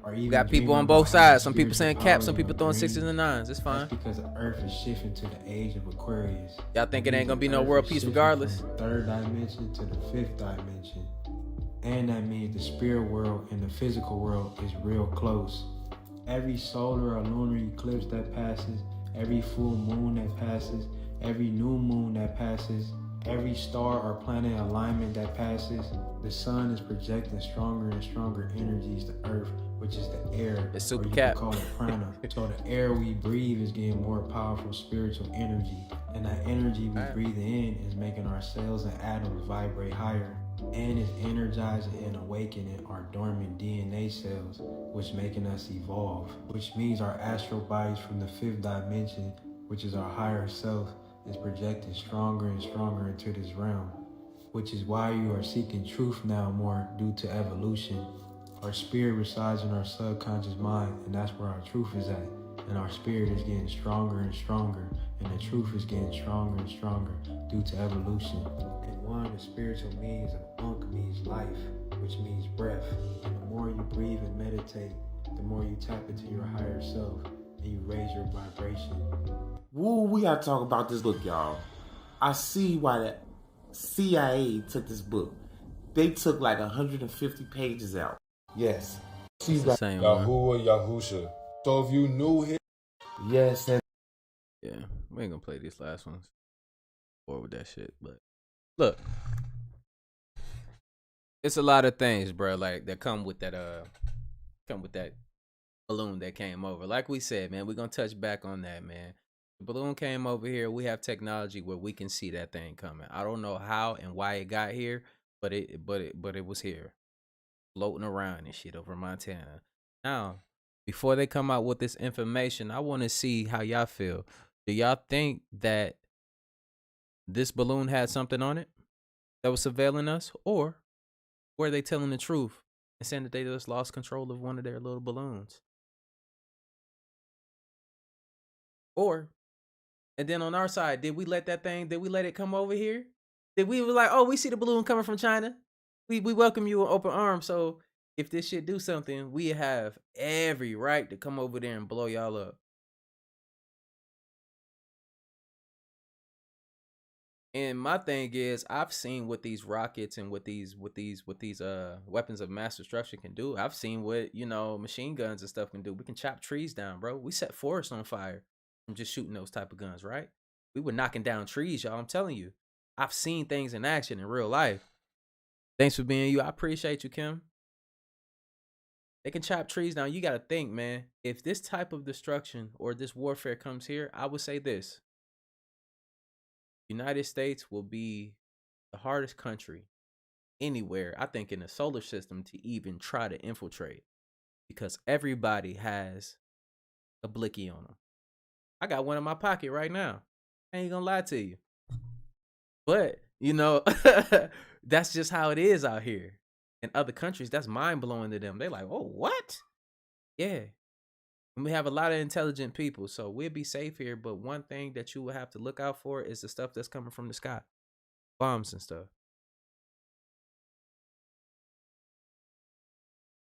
Or even got people on both sides. Some people saying cap, some people throwing 6s and 9s. It's fine. That's because the earth is shifting to the age of Aquarius. Y'all think it ain't gonna be no world peace regardless? From the 3rd dimension to the 5th dimension. And that means the spirit world and the physical world is real close. Every solar or lunar eclipse that passes, every full moon that passes, every new moon that passes, every star or planet alignment that passes, the sun is projecting stronger and stronger energies to Earth, which is the air. It's super or you cap. can call it prana. So the air we breathe is getting more powerful spiritual energy. And that energy we breathe in is making our cells and atoms vibrate higher. and is energizing and awakening our dormant DNA cells, which making us evolve, which means our astral bodies from the fifth dimension, which is our higher self, is projected stronger and stronger into this realm, which is why you are seeking truth now more due to evolution. Our spirit resides in our subconscious mind, and that's where our truth is at. And our spirit is getting stronger and stronger, and the truth is getting stronger and stronger due to evolution. And one of the spiritual meanings of Ankh means life, which means breath. And the more you breathe and meditate, the more you tap into your higher self, and you raise your vibration. Woo, we gotta talk about this book, y'all. I see why the CIA took this book. They took like 150 pages out. Yes. She's the same one. Yahuwah Yahusha. So if you knew him. Yes. And yeah, we ain't gonna play these last ones. Or with that shit. But look. It's a lot of things, bro, like that come with that balloon that came over. Like we said, man, we're gonna touch back on that, man. The balloon came over here. We have technology where we can see that thing coming. I don't know how and why it got here, but it was here. Floating around and shit over Montana. Now, before they come out with this information, I want to see how y'all feel. Do y'all think that this balloon had something on it that was surveilling us? Or were they telling the truth and saying that they just lost control of one of their little balloons? Or, and then on our side, did we let it come over here? Did we like, oh, we see the balloon coming from China? We welcome you with open arms. So if this shit do something, we have every right to come over there and blow y'all up. And my thing is, I've seen what these rockets and what these weapons of mass destruction can do. I've seen what, machine guns and stuff can do. We can chop trees down, bro. We set forests on fire from just shooting those type of guns, right? We were knocking down trees, y'all. I'm telling you. I've seen things in action in real life. Thanks for being you. I appreciate you, Kim. They can chop trees down. You got to think, man. If this type of destruction or this warfare comes here, I would say this. United States will be the hardest country anywhere, I think, in the solar system to even try to infiltrate. Because everybody has a blicky on them. I got one in my pocket right now. I ain't gonna lie to you. But, that's just how it is out here. In other countries, that's mind-blowing to them. They're like, oh, what? Yeah. And we have a lot of intelligent people, so we'll be safe here. But one thing that you will have to look out for is the stuff that's coming from the sky. Bombs and stuff.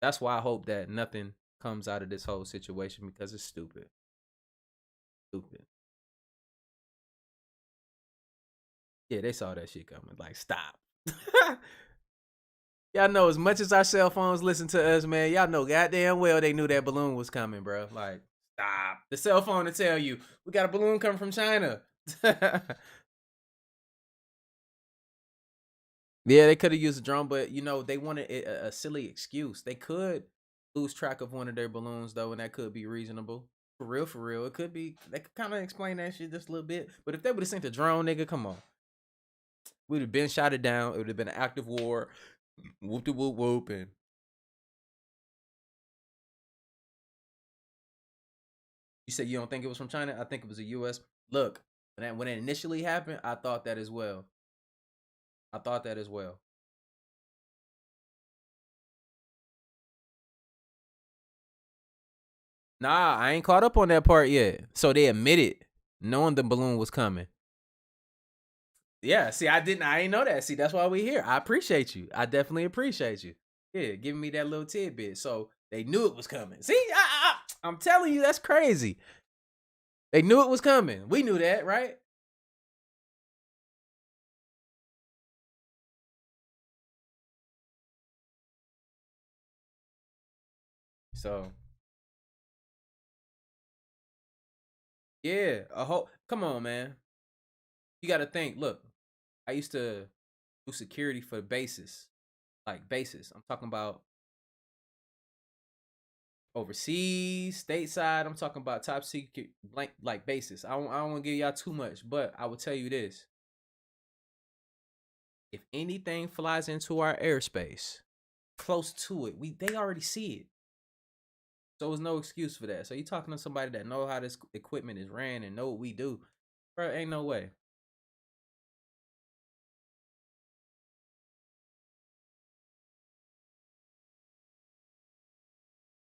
That's why I hope that nothing comes out of this whole situation, because it's stupid. Stupid. Yeah, they saw that shit coming. Like, stop. Y'all know, as much as our cell phones listen to us, man, y'all know goddamn well they knew that balloon was coming, bro. Like, stop. The cell phone to tell you, we got a balloon coming from China. Yeah, they could have used a drone, but, they wanted a silly excuse. They could lose track of one of their balloons, though, and that could be reasonable. For real. It could be. They could kind of explain that shit just a little bit. But if they would have sent a drone, nigga, come on. We'd have been shot it down. It would have been an active war. Whoop de whoop whoop. And you said you don't think it was from China? I think it was the U.S. Look, when it initially happened, I thought that as well. Nah, I ain't caught up on that part yet. So they admitted knowing the balloon was coming. Yeah, see, I ain't know that. See, that's why we here. I appreciate you. I definitely appreciate you. Yeah, giving me that little tidbit. So they knew it was coming. See, I'm telling you, that's crazy. They knew it was coming. We knew that, right? So, yeah, come on, man. You got to think, look, I used to do security for bases. Like bases. I'm talking about overseas, stateside. I'm talking about top secret, like bases. I don't want to give y'all too much, but I will tell you this. If anything flies into our airspace, close to it, they already see it. So there's no excuse for that. So you talking to somebody that know how this equipment is ran and know what we do, bro? Ain't no way.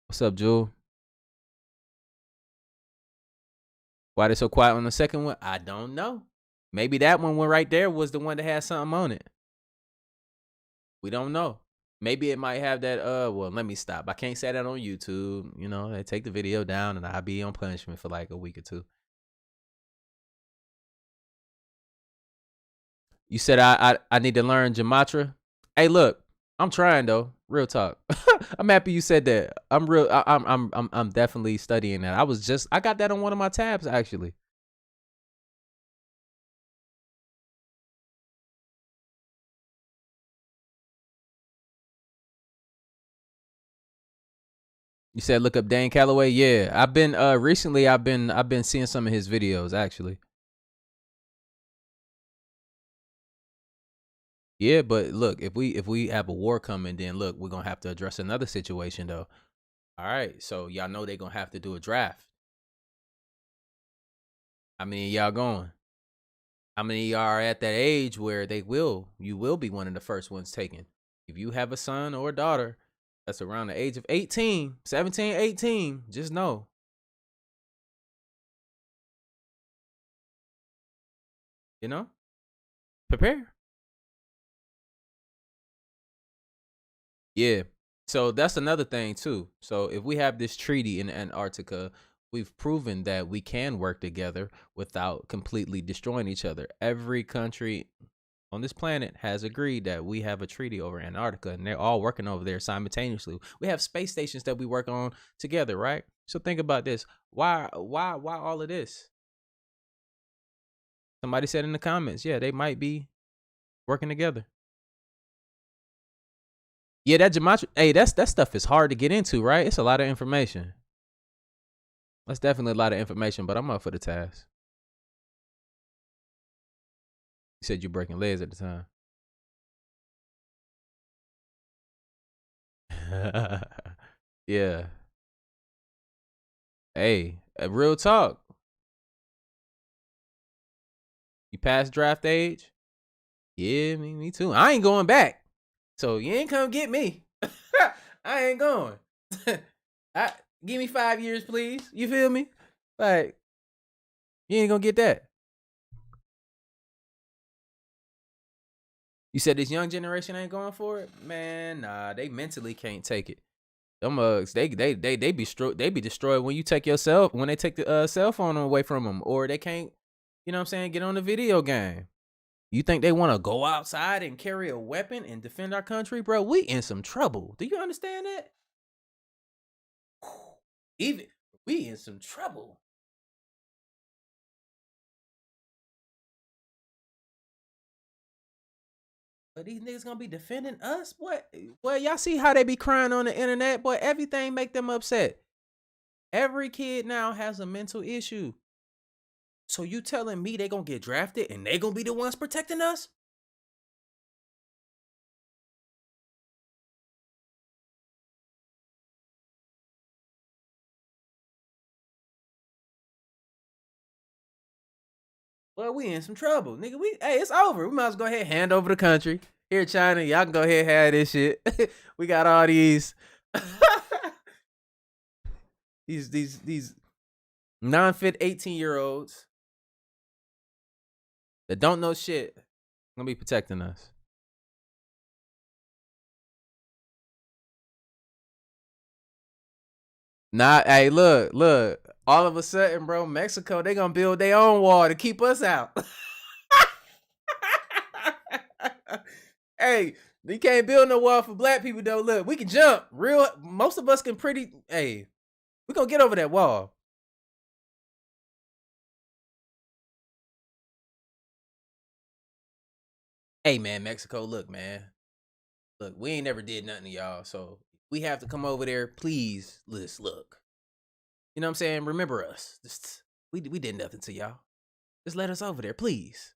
What's up, Jewel? Why they so quiet on the second one? I don't know. Maybe that one right there was the one that had something on it. We don't know. Maybe it might have that, well, let me stop. I can't say that on YouTube. You know, they take the video down and I'll be on punishment for like a week or two. You said I need to learn Gematria. Hey, look, I'm trying though. Real talk. I'm happy you said that. I'm definitely studying that. I got that on one of my tabs actually. You said look up Dane Calloway? Yeah. I've been recently I've been seeing some of his videos actually. Yeah, but look, if we have a war coming, then look, we're gonna have to address another situation though. All right, so y'all know they're gonna have to do a draft. How many of y'all going? How many of y'all are at that age where you will be one of the first ones taken? If you have a son or a daughter that's around the age of 18, 17, 18, just know. You know? Prepare. Yeah. So that's another thing too. So if we have this treaty in Antarctica, we've proven that we can work together without completely destroying each other. Every country on this planet has agreed that we have a treaty over Antarctica, and they're all working over there simultaneously. We have space stations that we work on together, right? So think about this. Why all of this? Somebody said in the comments, yeah, they might be working together. Yeah, that Gematria, hey, that stuff is hard to get into, right? It's a lot of information. That's definitely a lot of information, but I'm up for the task. You said you're breaking legs at the time. Yeah. Hey, real talk. You past draft age? Yeah, me too. I ain't going back. So you ain't come get me. I ain't going. Give me 5 years, please. You feel me? Like, you ain't gonna get that. You said this young generation ain't going for it? Man, nah, they mentally can't take it. Them mugs, they be destroyed when you take when they take the cell phone away from them, or they can't, you know what I'm saying, get on the video game. You think they want to go outside and carry a weapon and defend our country, bro? We in some trouble. Do you understand that? Even we in some trouble. But these niggas gonna be defending us? Boy, y'all see how they be crying on the internet? Boy, everything make them upset. Every kid now has a mental issue. So you telling me they gonna get drafted and they gonna be the ones protecting us? Well, we in some trouble, nigga. Hey, it's over. We might as well go ahead and hand over the country. Here, China, y'all can go ahead and have this shit. We got all these these non-fit 18-year-olds that don't know shit gonna be protecting us. Nah, hey, look. All of a sudden, bro, Mexico, they gonna build their own wall to keep us out. Hey, you can't build no wall for black people though. Look, we can jump. Most of us can hey, we gonna get over that wall. Hey, man, Mexico, look, man. Look, we ain't never did nothing to y'all, so we have to come over there. Please, let's look. You know what I'm saying? Remember us. We did nothing to y'all. Just let us over there, please.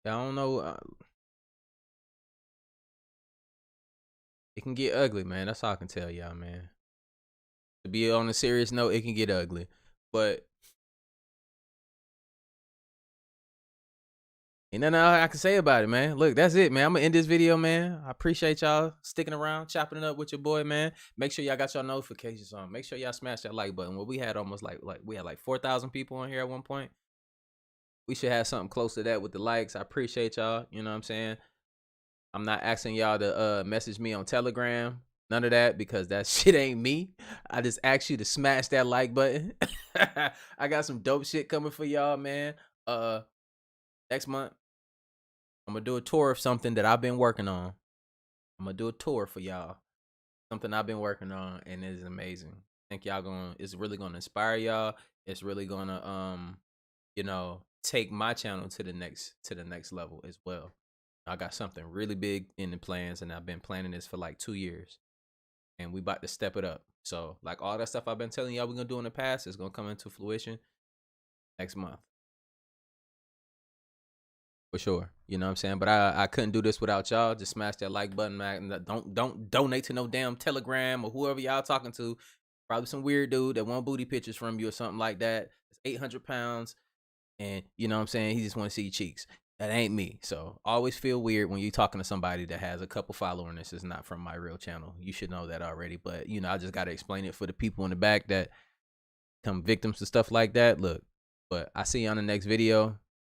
I don't know. It can get ugly, man. That's all I can tell y'all, man. To be on a serious note, it can get ugly. But ain't nothing I can say about it, man. Look, that's it, man. I'm gonna end this video, man. I appreciate y'all sticking around, chopping it up with your boy, man. Make sure y'all got your notifications on. Make sure y'all smash that like button. Well, we had almost like we had like 4,000 people on here at one point. We should have something close to that with the likes. I appreciate y'all. You know what I'm saying? I'm not asking y'all to message me on Telegram. None of that, because that shit ain't me. I just asked you to smash that like button. I got some dope shit coming for y'all, man. Next month, I'm gonna do a tour of something that I've been working on. I'm gonna do a tour for y'all. Something I've been working on, and it is amazing. I think it's really gonna inspire y'all. It's really gonna you know, take my channel to the next level as well. I got something really big in the plans, and I've been planning this for like 2 years, and we about to step it up. So like all that stuff I've been telling y'all we're gonna do in the past is gonna come into fruition next month. For sure. You know what I'm saying? But I couldn't do this without y'all. Just smash that like button, man. Don't donate to no damn Telegram or whoever y'all talking to. Probably some weird dude that want booty pictures from you or something like that. It's 800 pounds. And you know what I'm saying? He just want to see your cheeks. That ain't me. So always feel weird when you're talking to somebody that has a couple followers. This is not from my real channel. You should know that already. But, you know, I just got to explain it for the people in the back that become victims to stuff like that. Look, but I see you on the next video.